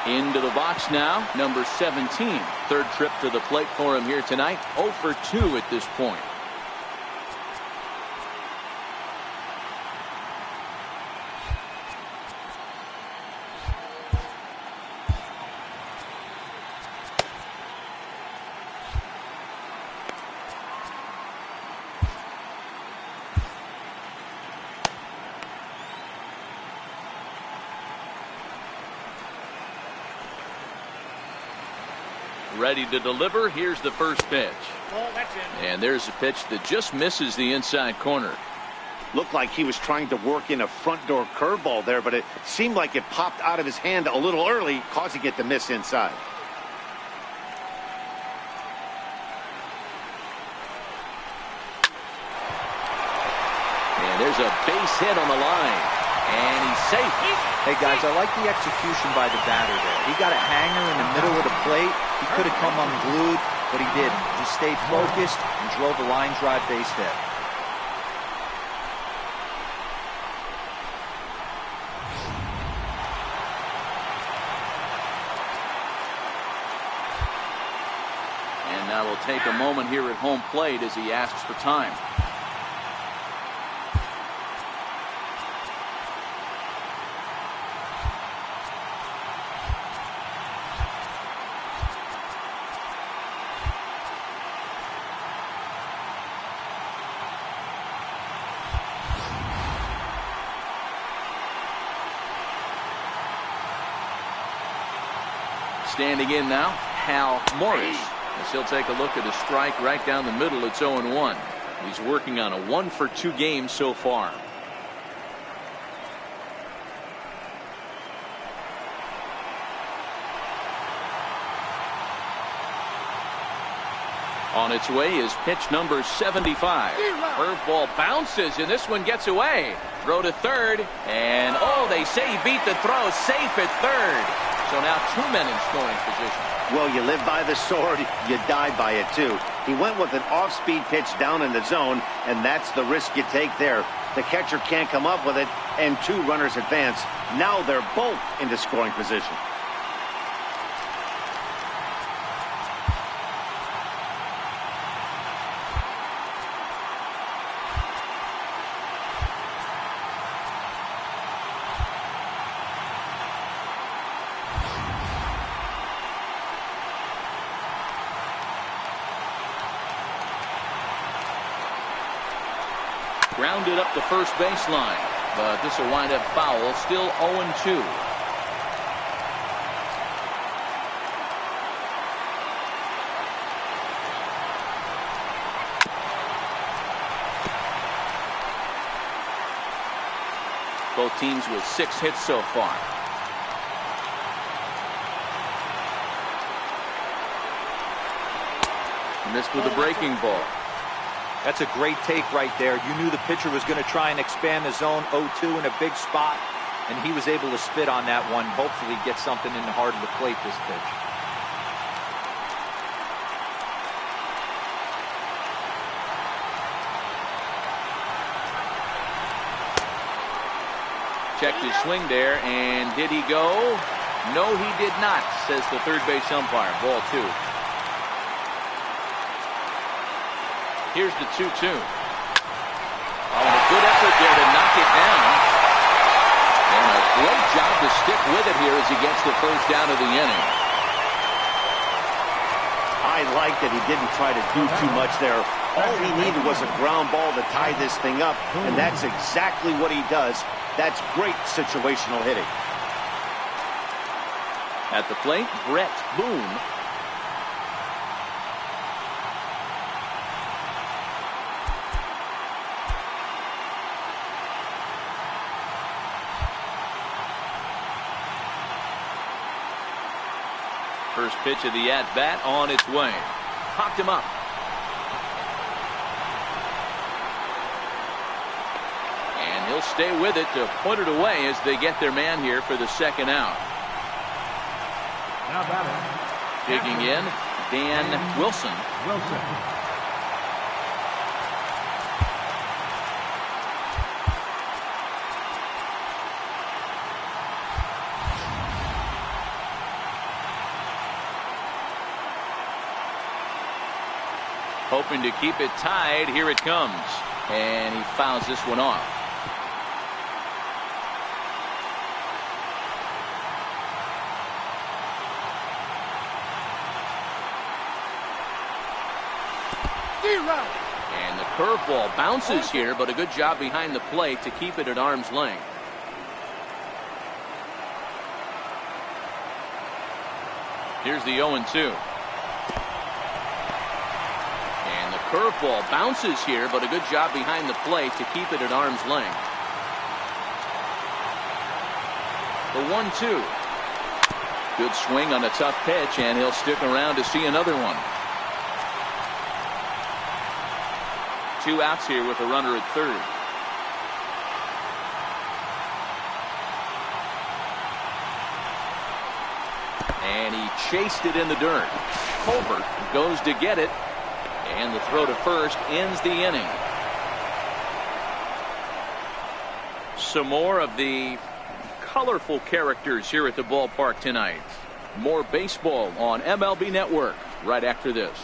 Speaker 1: Into the box now, number 17. Third trip to the plate for him here tonight. 0 for 2 at this point. Ready to deliver. Here's the first pitch. And there's a pitch that just misses the inside corner.
Speaker 2: Looked like he was trying to work in a front door curveball there, but it seemed like it popped out of his hand a little early, causing it to miss inside.
Speaker 1: And there's a base hit on the line. And he's safe.
Speaker 4: Hey, guys, I like the execution by the batter there. He got a hanger in the middle of the plate. He could have come unglued, but he didn't. He stayed focused and drove a line drive base hit.
Speaker 1: And now we'll take a moment here at home plate as he asks for time. Standing in now, Hal Morris. As he'll take a look at a strike right down the middle. It's 0-1. He's working on a 1-for-2 game so far. On its way is pitch number 75. Curveball bounces, and this one gets away. Throw to third, and oh, they say he beat the throw. Safe at third. So now 2 men in scoring position.
Speaker 2: Well, you live by the sword, you die by it too. He went with an off-speed pitch down in the zone, and that's the risk you take there. The catcher can't come up with it, and 2 runners advance. Now they're both into scoring position.
Speaker 1: Grounded up the first baseline, but this will wind up foul. Still 0-2. Both teams with 6 hits so far. Missed with a breaking ball.
Speaker 4: That's a great take right there. You knew the pitcher was going to try and expand the zone. 0-2 in a big spot, and he was able to spit on that one. Hopefully get something in the heart of the plate this pitch.
Speaker 1: Checked his swing there, and did he go? No, he did not, says the third base umpire. Ball 2. Here's the 2-2. Oh, and a good effort there to knock it down. And a great job to stick with it here as he gets the first out of the inning.
Speaker 2: I like that he didn't try to do too much there. All he needed was a ground ball to tie this thing up, and that's exactly what he does. That's great situational hitting.
Speaker 1: At the plate, Brett Boone. First pitch of the at-bat on its way. Popped him up. And he'll stay with it to put it away as they get their man here for the second out.
Speaker 3: Now batting.
Speaker 1: Digging in, Dan Wilson. Hoping to keep it tied. Here it comes. And he fouls this one off. And the curveball bounces here, but a good job behind the plate to keep it at arm's length. Here's the 0-2. Curveball bounces here, but a good job behind the plate to keep it at arm's length. The 1-2. Good swing on a tough pitch, and he'll stick around to see another one. 2 outs here with a runner at third. And he chased it in the dirt. Colbert goes to get it, and the throw to first ends the inning. Some more of the colorful characters here at the ballpark tonight. More baseball on MLB Network right after this.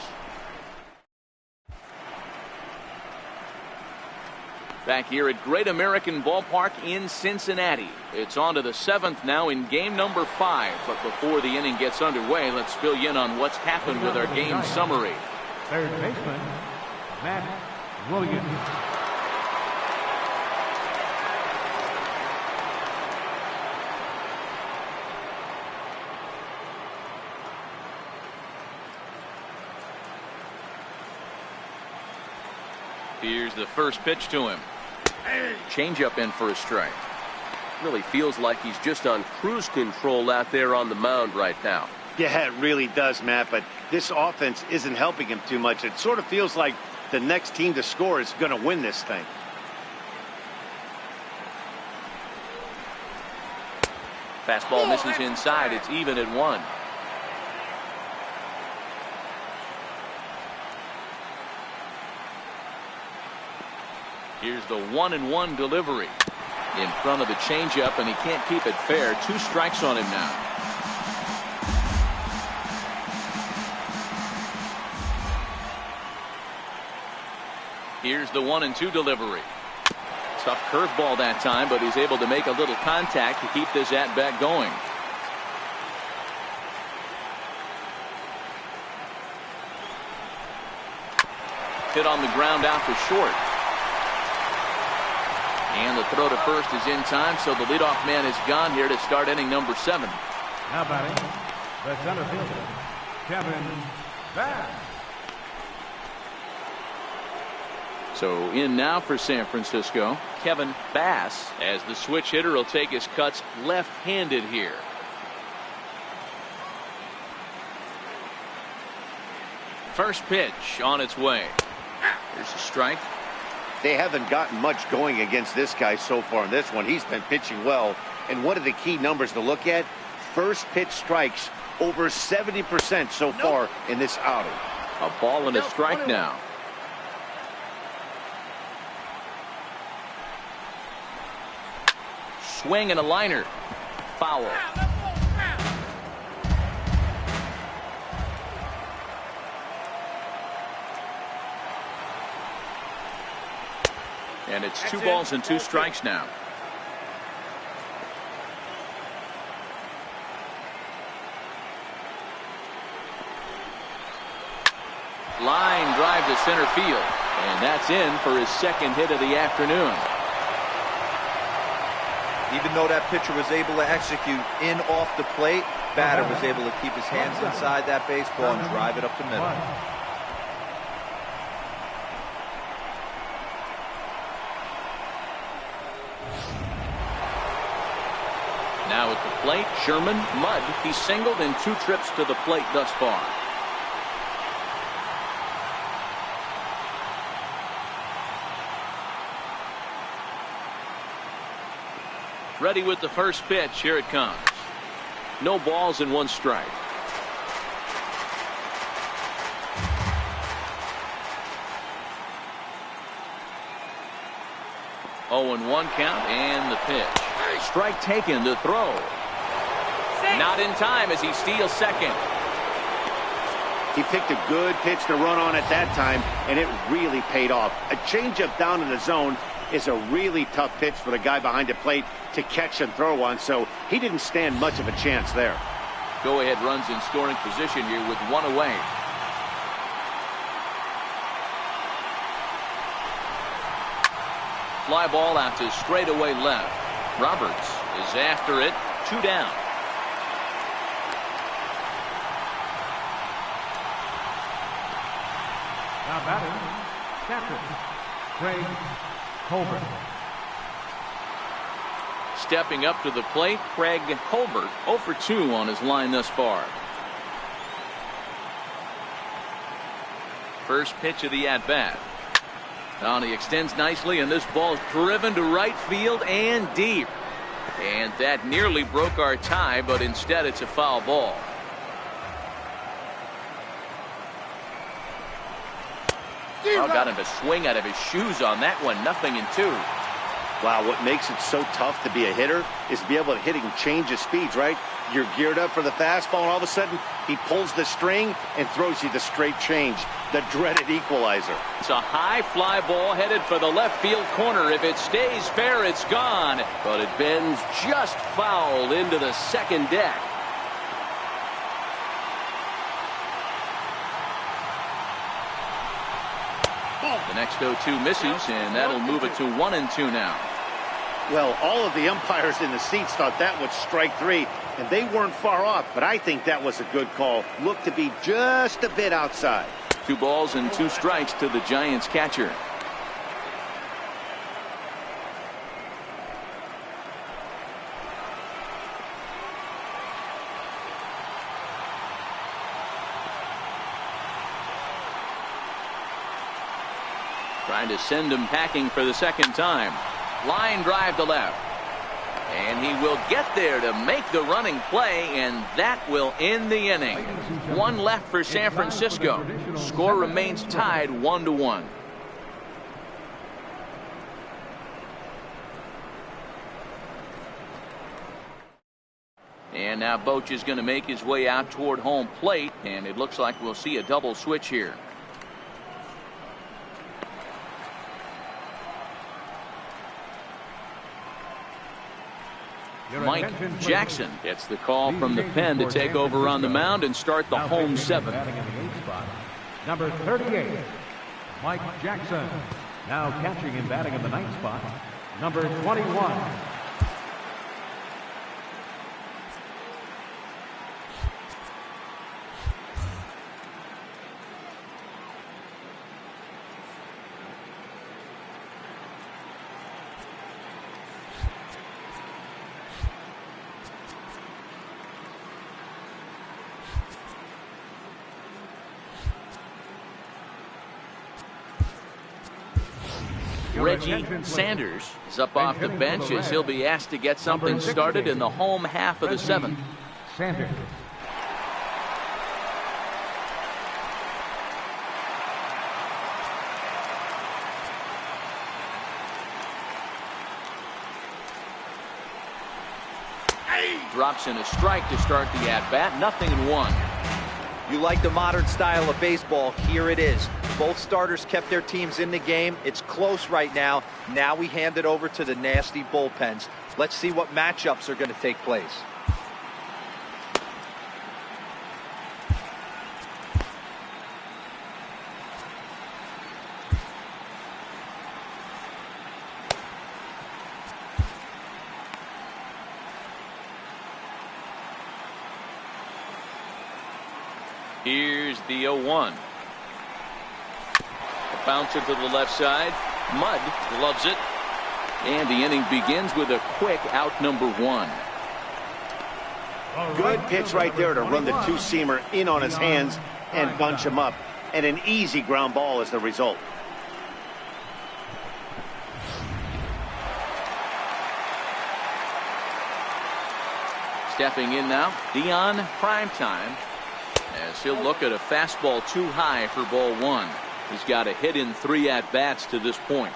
Speaker 1: Back here at Great American Ballpark in Cincinnati. It's on to the 7th now in game number 5. But before the inning gets underway, let's fill you in on what's happened with our game summary.
Speaker 3: Third baseman, Matt Williams.
Speaker 1: Here's the first pitch to him. Changeup in for a strike.
Speaker 5: Really feels like he's just on cruise control out there on the mound right now.
Speaker 2: Yeah, it really does, Matt, but this offense isn't helping him too much. It sort of feels like the next team to score is going to win this thing.
Speaker 1: Fastball misses inside. It's even at 1. Here's the 1-1 delivery in front of the changeup, and he can't keep it fair. 2 strikes on him now. Here's the 1-2 delivery. Tough curveball that time, but he's able to make a little contact to keep this at bat going. Hit on the ground out to short. And the throw to first is in time, so the leadoff man is gone here to start inning number 7.
Speaker 3: Now batting, the center fielder, Kevin Bass.
Speaker 1: So in now for San Francisco, Kevin Bass, as the switch hitter will take his cuts left-handed here. First pitch on its way. Here's a strike.
Speaker 2: They haven't gotten much going against this guy so far in this one. He's been pitching well. And one of the key numbers to look at, first pitch strikes over 70% so far in this outing.
Speaker 1: A ball and a strike now. Swing and a liner. Foul. And it's 2 balls and 2 strikes now. Line drive to center field. And that's in for his second hit of the afternoon.
Speaker 4: Even though that pitcher was able to execute in off the plate, batter was able to keep his hands inside that baseball and drive it up the middle.
Speaker 1: Now at the plate, Sherman Mudd. He's singled in 2 trips to the plate thus far. Ready with the first pitch. Here it comes. No balls and 1 strike. Oh, and 1 count, and the pitch. Strike taken, the throw. Not in time as he steals second.
Speaker 2: He picked a good pitch to run on at that time, and it really paid off. A changeup down in the zone is a really tough pitch for the guy behind the plate to catch and throw on, so he didn't stand much of a chance there.
Speaker 1: Go-ahead runs in scoring position here with 1 away. Fly ball out to straightaway left. Roberts is after it. 2 down.
Speaker 3: Now batting, Catcher, Craig Colbert.
Speaker 1: Stepping up to the plate, Craig Colbert, 0 for 2 on his line thus far. First pitch of the at-bat. Now he extends nicely, and this ball's driven to right field and deep. And that nearly broke our tie, but instead it's a foul ball. Oh, got him to swing out of his shoes on that one. 0-2.
Speaker 2: Wow, what makes it so tough to be a hitter is to be able to hit and change his speeds, right? You're geared up for the fastball, and all of a sudden, he pulls the string and throws you the straight change, the dreaded equalizer.
Speaker 1: It's a high fly ball headed for the left field corner. If it stays fair, it's gone. But it bends just foul into the second deck. The next 0-2 misses, and that'll move it to 1-2 now.
Speaker 2: Well, all of the umpires in the seats thought that was strike 3, and they weren't far off, but I think that was a good call. Looked to be just a bit outside.
Speaker 1: 2 balls and 2 strikes to the Giants catcher. Trying to send him packing for the second time. Line drive to left. And he will get there to make the running play, and that will end the inning. 1 left for San Francisco. Score remains tied 1-1. And now Boch is going to make his way out toward home plate, and it looks like we'll see a double switch here. Mike Jackson gets the call from the pen to take over on the mound and start the home 7th.
Speaker 3: Number 38, Mike Jackson. Now catching and batting in the 9th spot, number 21.
Speaker 1: Reggie Sanders is up off the bench as he'll be asked to get something started in the home half of the 7th.
Speaker 3: Sanders.
Speaker 1: Drops in a strike to start the at-bat. 0-1.
Speaker 4: You like the modern style of baseball. Here it is. Both starters kept their teams in the game. It's close right now. Now we hand it over to the nasty bullpens. Let's see what matchups are going to take place.
Speaker 1: Here's the 0-1. Bouncer to the left side. Mudd loves it. And the inning begins with a quick out number 1.
Speaker 2: Good pitch right there to run the 2-seamer in on his hands and bunch him up. And an easy ground ball as the result.
Speaker 1: Stepping in now, Deion Primetime, as he'll look at a fastball too high for ball 1. He's got a hit in 3 at-bats to this point.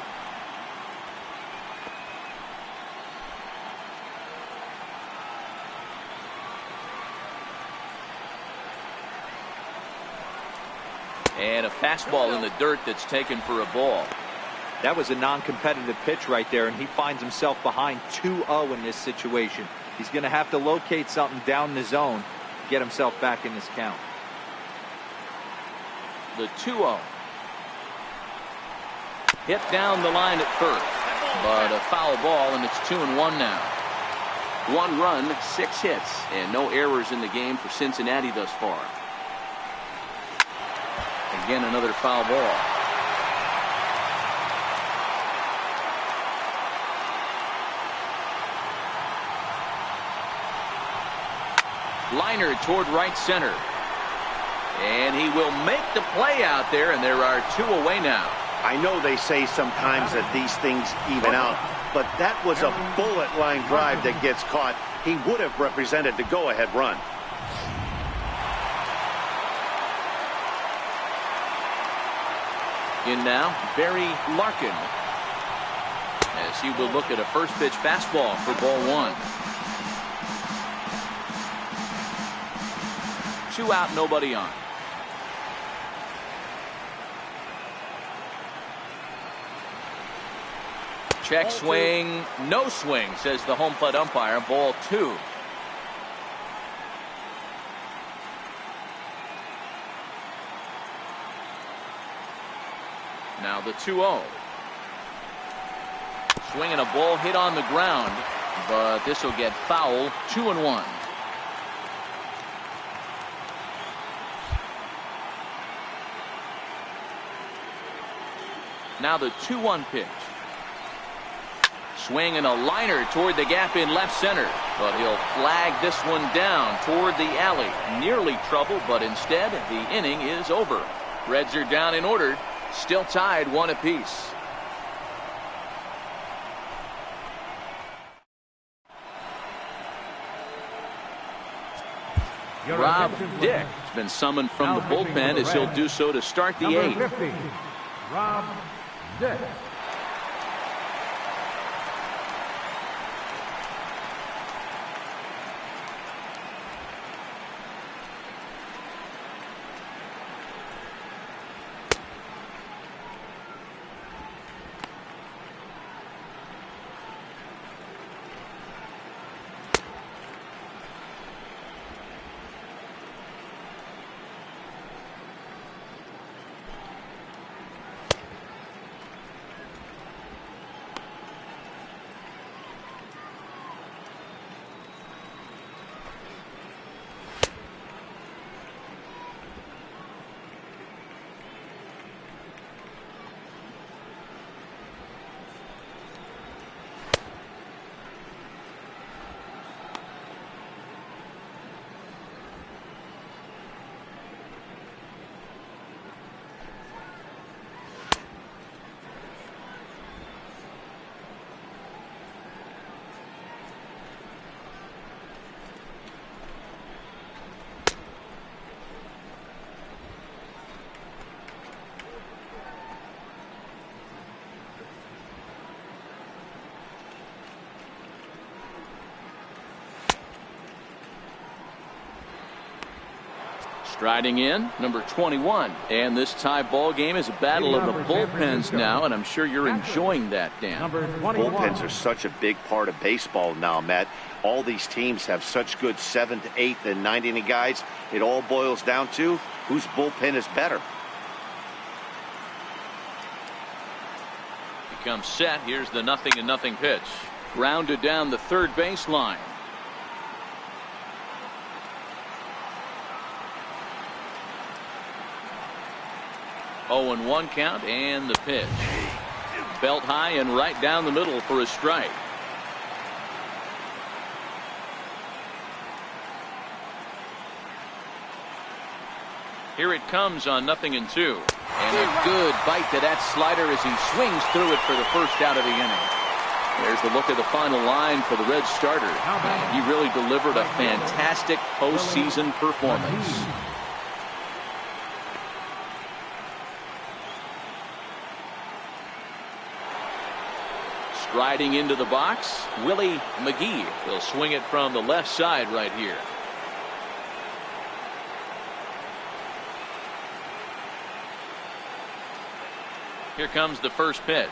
Speaker 1: And a fastball in the dirt that's taken for a ball.
Speaker 4: That was a non-competitive pitch right there, and he finds himself behind 2-0 in this situation. He's going to have to locate something down the zone to get himself back in this count.
Speaker 1: The 2-0. Hit down the line at first, but a foul ball, and it's 2-1 now. 1 run, 6 hits, and no errors in the game for Cincinnati thus far. Again, another foul ball. Liner toward right center. And he will make the play out there, and there are 2 away now.
Speaker 2: I know they say sometimes that these things even out, but that was a bullet line drive that gets caught. He would have represented the go-ahead run.
Speaker 1: In now, Barry Larkin, as he will look at a first pitch fastball for ball 1. 2 out, nobody on. Check swing, no swing, says the home plate umpire. Ball 2. Now the 2-0. Swinging a ball hit on the ground, but this will get foul. 2-1. Now the 2-1 pitch. Swing and a liner toward the gap in left center, but he'll flag this one down toward the alley. Nearly trouble, but instead the inning is over. Reds are down in order, still tied 1 apiece. Rob Dick has been summoned from the bullpen as he'll do so to start the 8th.
Speaker 3: 50, Rob Dick.
Speaker 1: Striding in, number 21. And this tie ball game is a battle of the bullpens now, and I'm sure you're enjoying that, Dan.
Speaker 2: Bullpens are such a big part of baseball now, Matt. All these teams have such good 7th, 8th, and 9th inning guys. It all boils down to whose bullpen is better.
Speaker 1: He comes set. Here's the 0-0 pitch. Grounded down the third baseline. 0-1 count, and the pitch. Belt high and right down the middle for a strike. Here it comes on 0-2. And a good bite to that slider as he swings through it for the first out of the inning. There's the look at the final line for the Reds starter. And he really delivered a fantastic postseason performance. Striding into the box, Willie McGee. He'll swing it from the left side right here. Here comes the first pitch.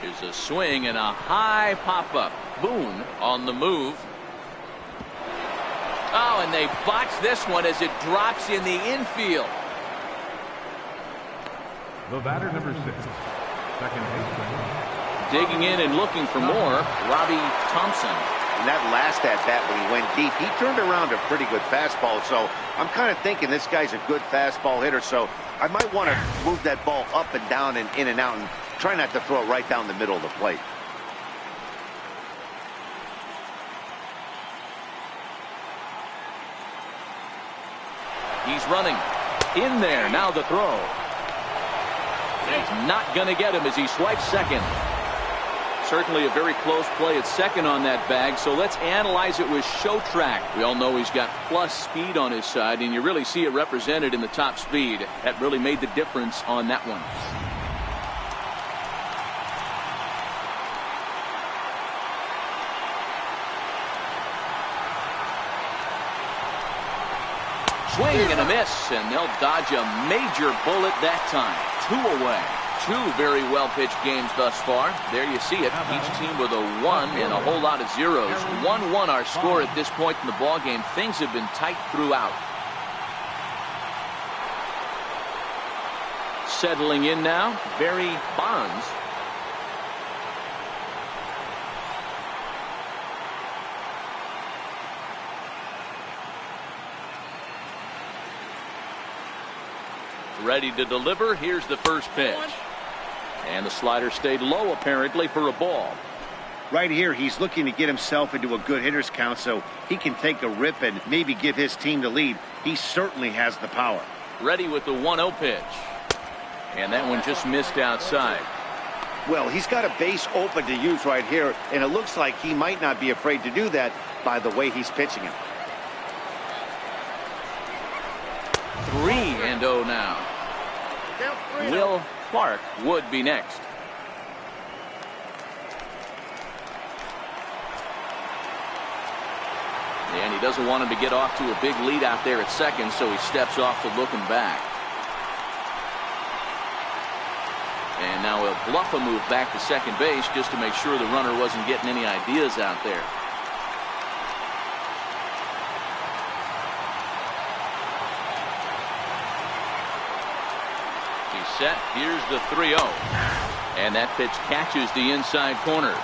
Speaker 1: Here's a swing and a high pop-up. Boone on the move. Oh, and they botch this one as it drops in the infield.
Speaker 3: The batter, number 6, second baseman.
Speaker 1: Digging in and looking for more, Robbie Thompson.
Speaker 2: And that last at-bat when he went deep, he turned around a pretty good fastball. So I'm kind of thinking this guy's a good fastball hitter. So I might want to move that ball up and down and in and out and try not to throw it right down the middle of the plate.
Speaker 1: He's running. In there. Now the throw. He's not going to get him as he swipes second. Certainly a very close play at second on that bag, so let's analyze it with show track. We all know he's got plus speed on his side, and you really see it represented in the top speed. That really made the difference on that one. Swing and a miss, and they'll dodge a major bullet that time. 2 away. 2 very well-pitched games thus far. There you see it. Each team with a 1 and a whole lot of zeros. 1-1 our score at this point in the ball game. Things have been tight throughout. Settling in now, Barry Bonds. Ready to deliver. Here's the first pitch. And the slider stayed low apparently for a ball.
Speaker 2: Right here, he's looking to get himself into a good hitter's count so he can take a rip and maybe give his team the lead. He certainly has the power.
Speaker 1: Ready with the 1-0 pitch. And that one just missed outside.
Speaker 2: Well, he's got a base open to use right here, and it looks like he might not be afraid to do that by the way he's pitching it.
Speaker 1: 3-0 now. Mel Clark would be next. And he doesn't want him to get off to a big lead out there at second, so he steps off to looking back. And now he'll bluff a move back to second base just to make sure the runner wasn't getting any ideas out there. Set. Here's the 3-0. And that pitch catches the inside corner.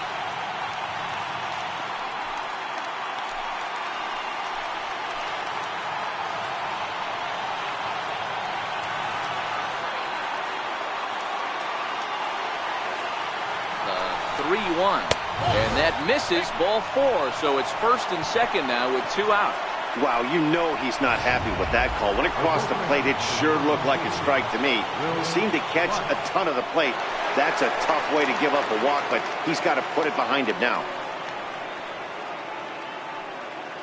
Speaker 1: The 3-1. And that misses, ball 4. So it's first and second now with 2 out.
Speaker 2: Wow, you know he's not happy with that call. When it crossed the plate, it sure looked like a strike to me. It seemed to catch a ton of the plate. That's a tough way to give up a walk, but he's got to put it behind him now.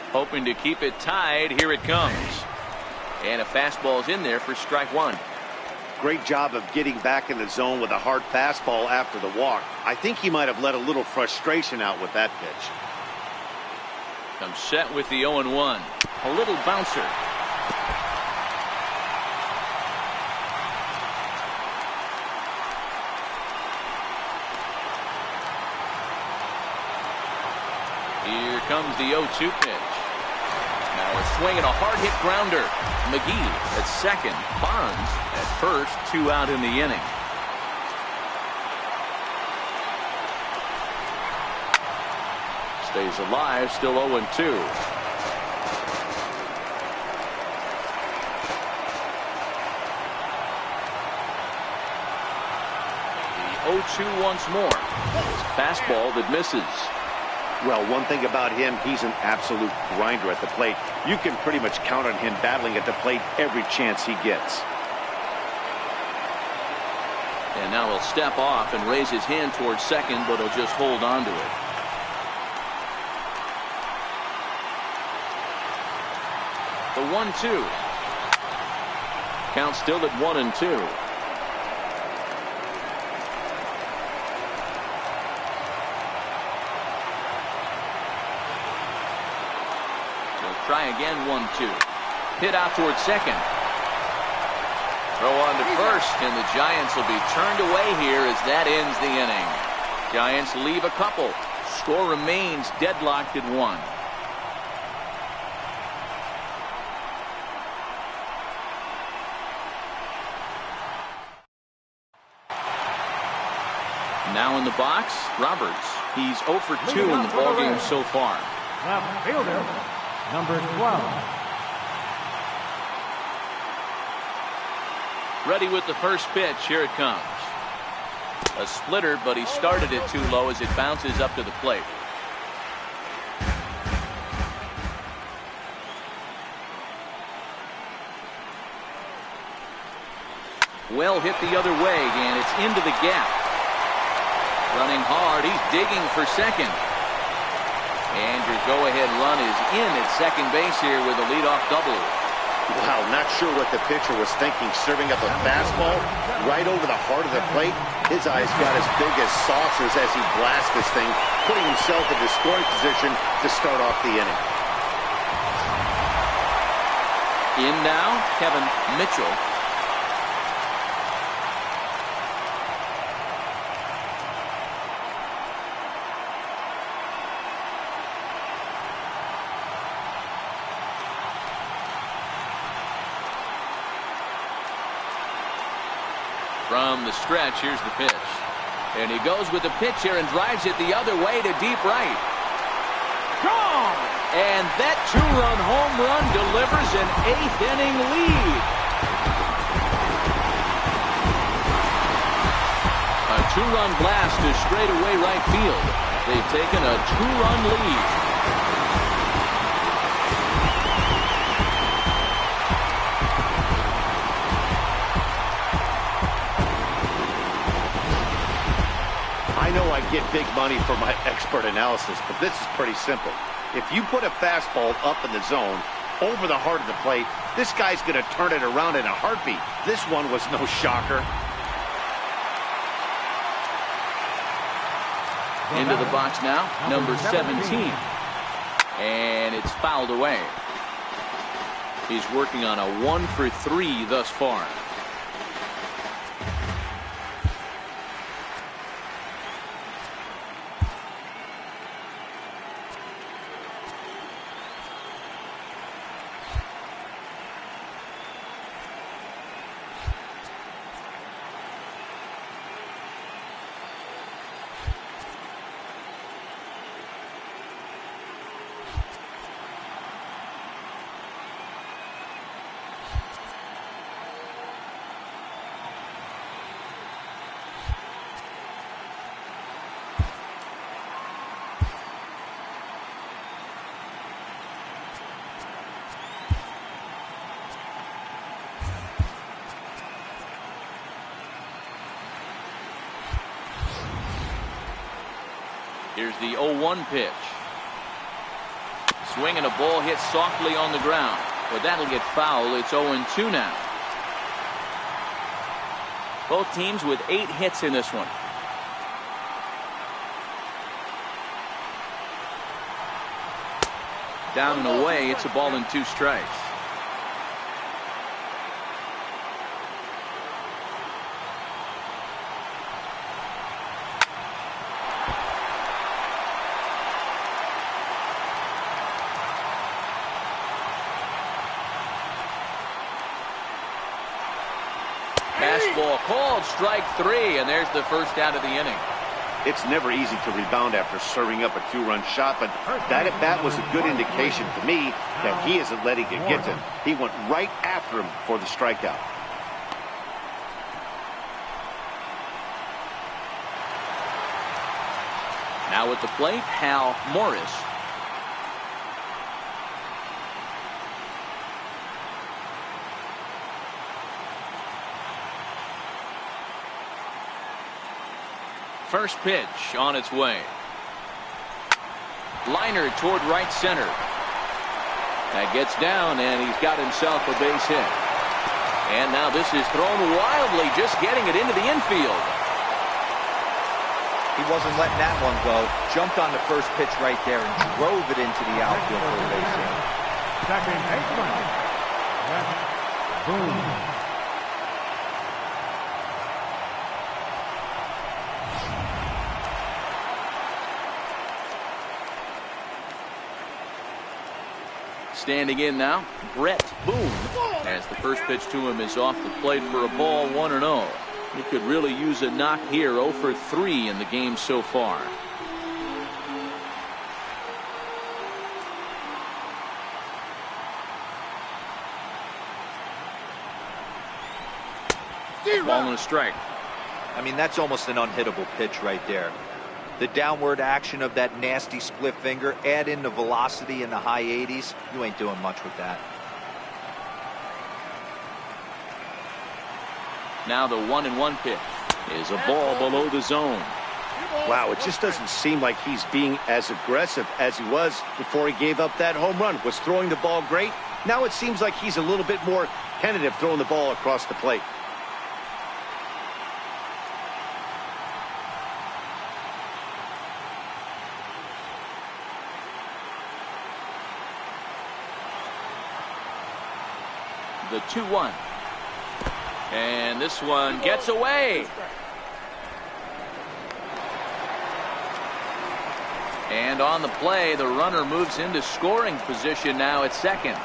Speaker 1: Hoping to keep it tied. Here it comes. And a fastball's in there for strike 1.
Speaker 2: Great job of getting back in the zone with a hard fastball after the walk. I think he might have let a little frustration out with that pitch.
Speaker 1: Comes set with the 0-1. A little bouncer. Here comes the 0-2 pitch. Now a swing and a hard hit grounder. McGee at second. Bonds at first. 2 out in the inning. Stays alive, still 0-2. The 0-2 once more. Fastball that misses.
Speaker 2: Well, one thing about him, he's an absolute grinder at the plate. You can pretty much count on him battling at the plate every chance he gets.
Speaker 1: And now he'll step off and raise his hand towards second, but he'll just hold on to it. The 1-2. Count still at 1-2. He'll try again. 1-2. Hit out towards second. Throw on to first, and the Giants will be turned away here as that ends the inning. Giants leave a couple. Score remains deadlocked at 1. Now in the box, Roberts. He's 0 for 2 in the ballgame so far.
Speaker 3: Left fielder, number 12.
Speaker 1: Ready with the first pitch. Here it comes. A splitter, but he started it too low as it bounces up to the plate. Well hit the other way, and it's into the gap. Running hard, he's digging for second. And your go-ahead run is in at second base here with a leadoff double.
Speaker 2: Wow, not sure what the pitcher was thinking, serving up a fastball right over the heart of the plate. His eyes got as big as saucers as he blasts this thing, putting himself in the scoring position to start off the inning.
Speaker 1: In now, Kevin Mitchell. From the stretch, here's the pitch. And he goes with the pitch here and drives it the other way to deep right. Gone! And that two-run home run delivers an eighth-inning lead. A two-run blast to straightaway right field. They've taken a two-run lead.
Speaker 2: I know I get big money for my expert analysis, but this is pretty simple. If you put a fastball up in the zone, over the heart of the plate, this guy's going to turn it around in a heartbeat. This one was no shocker.
Speaker 1: Into the box now, number 17. And it's fouled away. He's working on a 1-for-3 thus far. Here's the 0-1 pitch. Swing and a ball hit softly on the ground. But that'll get foul. It's 0-2 now. Both teams with 8 hits in this one. Down and away. It's a ball and 2 strikes. Fastball called, strike 3, and there's the first out of the inning.
Speaker 2: It's never easy to rebound after serving up a 2-run shot, but that at bat was a good indication to me that he isn't letting it get to him. He went right after him for the strikeout.
Speaker 1: Now at the plate, Hal Morris. First pitch on its way. Liner toward right center. That gets down, and he's got himself a base hit. And now this is thrown wildly, just getting it into the infield.
Speaker 4: He wasn't letting that one go. Jumped on the first pitch right there and drove it into the outfield for a base hit.
Speaker 3: Second baseman. Boom.
Speaker 1: Standing in now, Brett Boone, as the first pitch to him is off the plate for a ball, 1-0. He could really use a knock here, 0-for-3 in the game so far. Ball and a strike.
Speaker 4: I mean, that's almost an unhittable pitch right there. The downward action of that nasty split finger, add in the velocity in the high 80s, you ain't doing much with that.
Speaker 1: Now the 1-1 pitch is a ball below the zone.
Speaker 2: Wow, it just doesn't seem like he's being as aggressive as he was before he gave up that home run. Was throwing the ball great. Now it seems like he's a little bit more tentative throwing the ball across the plate.
Speaker 1: The 2-1. And this one gets away. And on the play, the runner moves into scoring position now at second.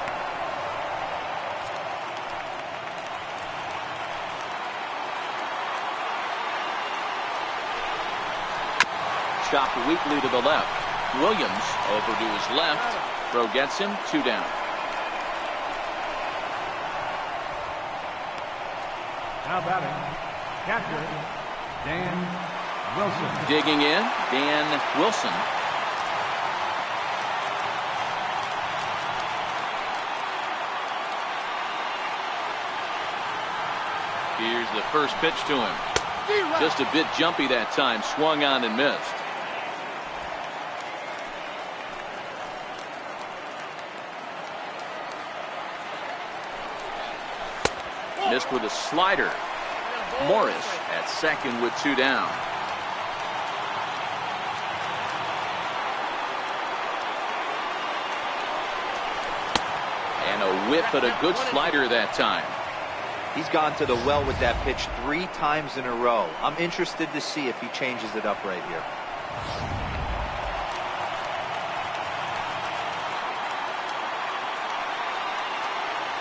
Speaker 1: Chopped weakly to the left. Williams over to his left. Throw gets him, 2 down.
Speaker 3: Now batting, catcher, Dan Wilson.
Speaker 1: Digging in, Dan Wilson. Here's the first pitch to him. Just a bit jumpy that time. Swung on and missed. Missed with a slider. Morris at second with 2 down. And a whiff at a good slider that time.
Speaker 4: He's gone to the well with that pitch 3 times in a row. I'm interested to see if he changes it up right here.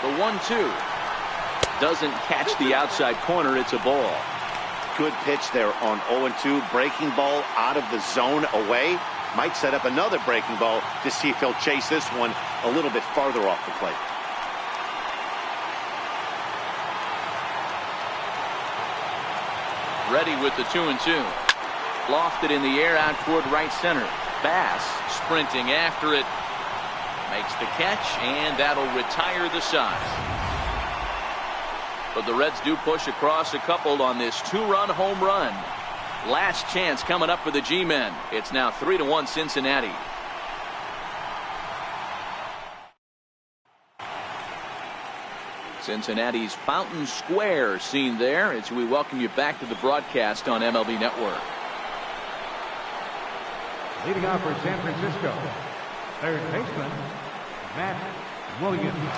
Speaker 1: The 1-2. Doesn't catch the outside corner. It's a ball.
Speaker 2: Good pitch there on 0-2. Breaking ball out of the zone away. Might set up another breaking ball to see if he'll chase this one a little bit farther off the plate.
Speaker 1: Ready with the 2-2. Lofted in the air out toward right center. Bass sprinting after it. Makes the catch, and that'll retire the side. But the Reds do push across a couple on this 2-run home run. Last chance coming up for the G-men. It's now 3-1 Cincinnati. Cincinnati's Fountain Square scene there as we welcome you back to the broadcast on MLB Network.
Speaker 3: Leading off for San Francisco, third baseman, Matt Williams.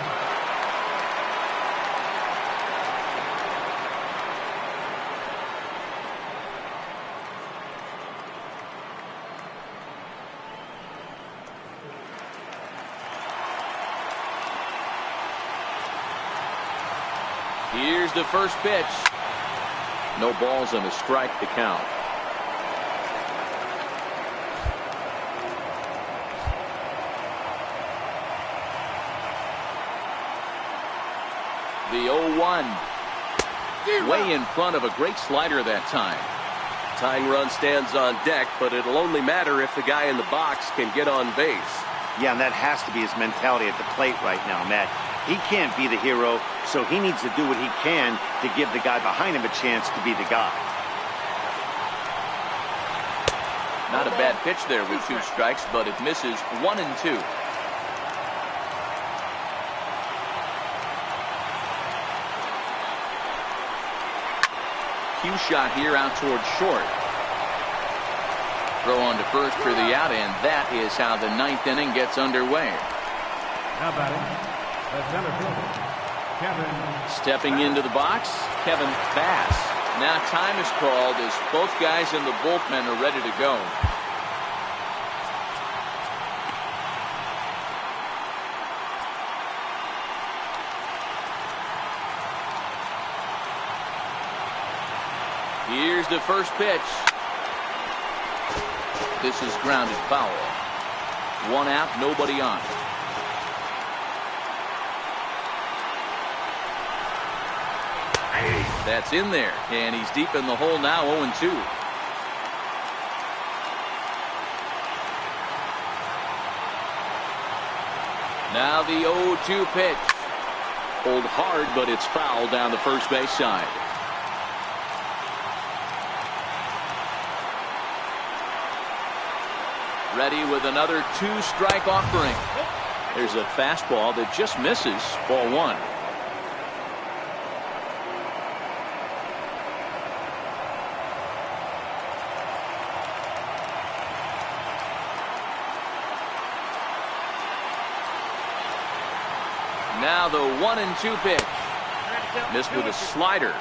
Speaker 1: Here's the first pitch. No balls and a strike to count. The 0-1. Way in front of a great slider that time.
Speaker 5: Tying run stands on deck, but it'll only matter if the guy in the box can get on base.
Speaker 2: Yeah, and that has to be his mentality at the plate right now, Matt. He can't be the hero, so he needs to do what he can to give the guy behind him a chance to be the guy.
Speaker 1: Not a bad pitch there with 2 strikes, but it misses 1 and 2. Cue shot here out towards short. Throw on to first for the out, and that is how the 9th inning gets underway.
Speaker 3: Now batting, the center fielder, Kevin.
Speaker 1: Stepping into the box, Kevin Bass. Now time is called as both guys in the bullpen are ready to go. Here's the first pitch. This is grounded foul. 1 out, nobody on. That's in there, and he's deep in the hole now, 0-2. Now the 0-2 pitch. Pulled hard, but it's foul down the first base side. Ready with another 2-strike offering. There's a fastball that just misses. Ball 1. Now the 1-2 pitch. Missed with a slider.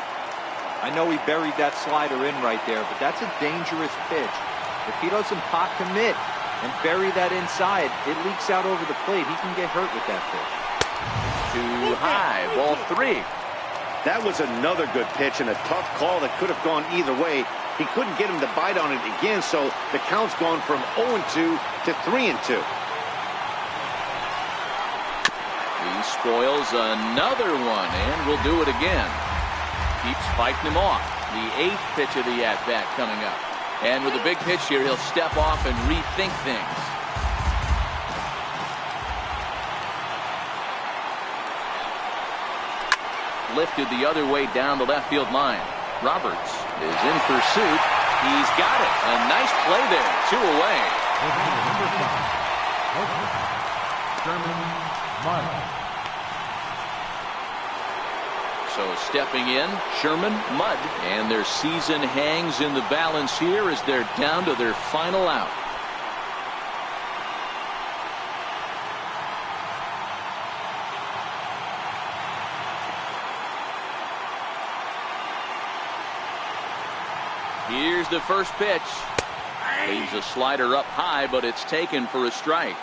Speaker 4: I know he buried that slider in right there, but that's a dangerous pitch. If he doesn't pot commit and bury that inside, it leaks out over the plate. He can get hurt with that pitch.
Speaker 1: Too high. Ball 3.
Speaker 2: That was another good pitch and a tough call that could have gone either way. He couldn't get him to bite on it again, so the count's gone from 0-2 to 3-2.
Speaker 1: He spoils another one, and will do it again. Keeps fighting him off. The 8th pitch of the at-bat coming up. And with a big pitch here, he'll step off and rethink things. Lifted the other way down the left field line. Roberts is in pursuit. He's got it. A nice play there. 2 away. So stepping in, Sherman, Mudd, and their season hangs in the balance here as they're down to their final out. Here's the first pitch. Leaves a slider up high, but it's taken for a strike.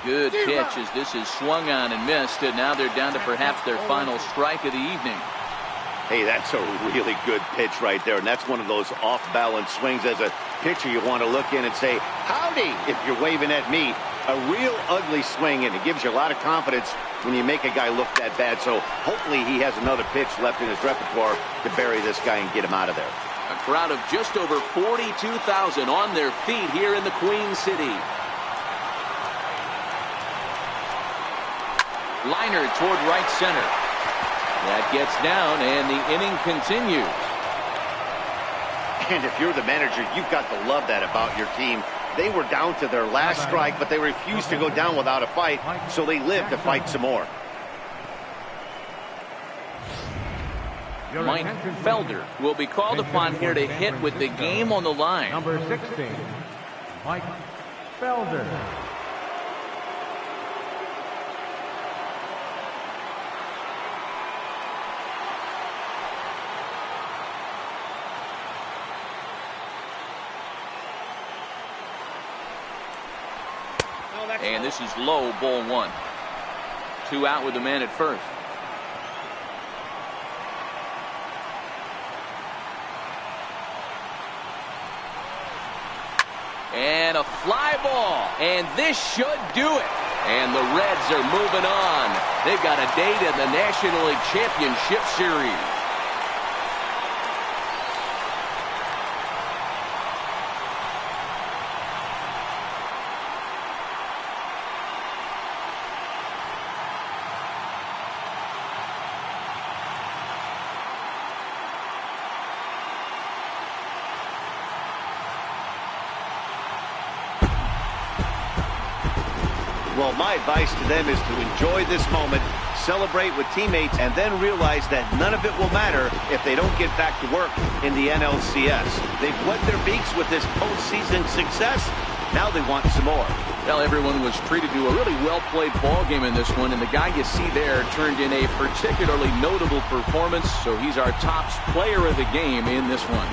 Speaker 1: Good pitch as this is swung on and missed, and now they're down to perhaps their final strike of the evening.
Speaker 2: Hey, that's a really good pitch right there, and that's one of those off-balance swings. As a pitcher, you want to look in and say, howdy, if you're waving at me. A real ugly swing, and it gives you a lot of confidence when you make a guy look that bad. So hopefully he has another pitch left in his repertoire to bury this guy and get him out of there.
Speaker 1: A crowd of just over 42,000 on their feet here in the Queen City. Liner toward right center. That gets down, and the inning continues.
Speaker 2: And if you're the manager, you've got to love that about your team. They were down to their last strike, but they refused to go down without a fight, so they lived to fight some more.
Speaker 1: Mike Felder will be called upon here to hit with the game on the line.
Speaker 3: Number 16, Mike Felder.
Speaker 1: And this is low, ball 1. 2 out with the man at first. And a fly ball. And this should do it. And the Reds are moving on. They've got a date in the National League Championship Series.
Speaker 2: Well, my advice to them is to enjoy this moment, celebrate with teammates, and then realize that none of it will matter if they don't get back to work in the NLCS. They've wet their beaks with this postseason success. Now they want some more.
Speaker 1: Well, everyone was treated to a really well-played ball game in this one, and the guy you see there turned in a particularly notable performance, so he's our top player of the game in this one.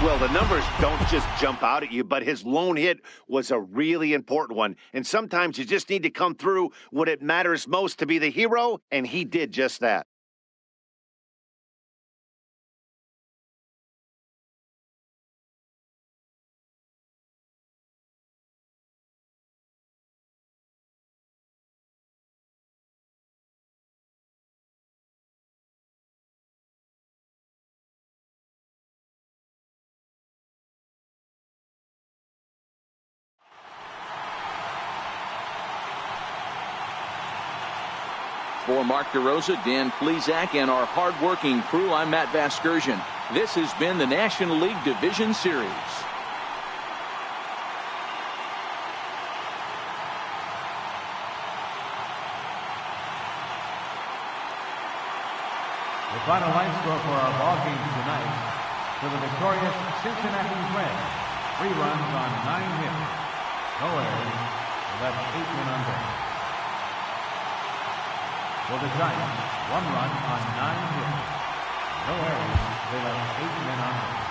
Speaker 2: Well, the numbers don't just jump out at you, but his lone hit was a really important one. And sometimes you just need to come through when it matters most to be the hero, and he did just that.
Speaker 1: For Mark DeRosa, Dan Plesac, and our hard-working crew, I'm Matt Vasgersian. This has been the National League Division Series.
Speaker 3: The final line score for our ball game tonight: for the victorious Cincinnati Reds, 3 runs on 9 hits, no errors, left 8 men on base. For the Giants, 1 run on 9 hits, no errors, they left 8 men on base.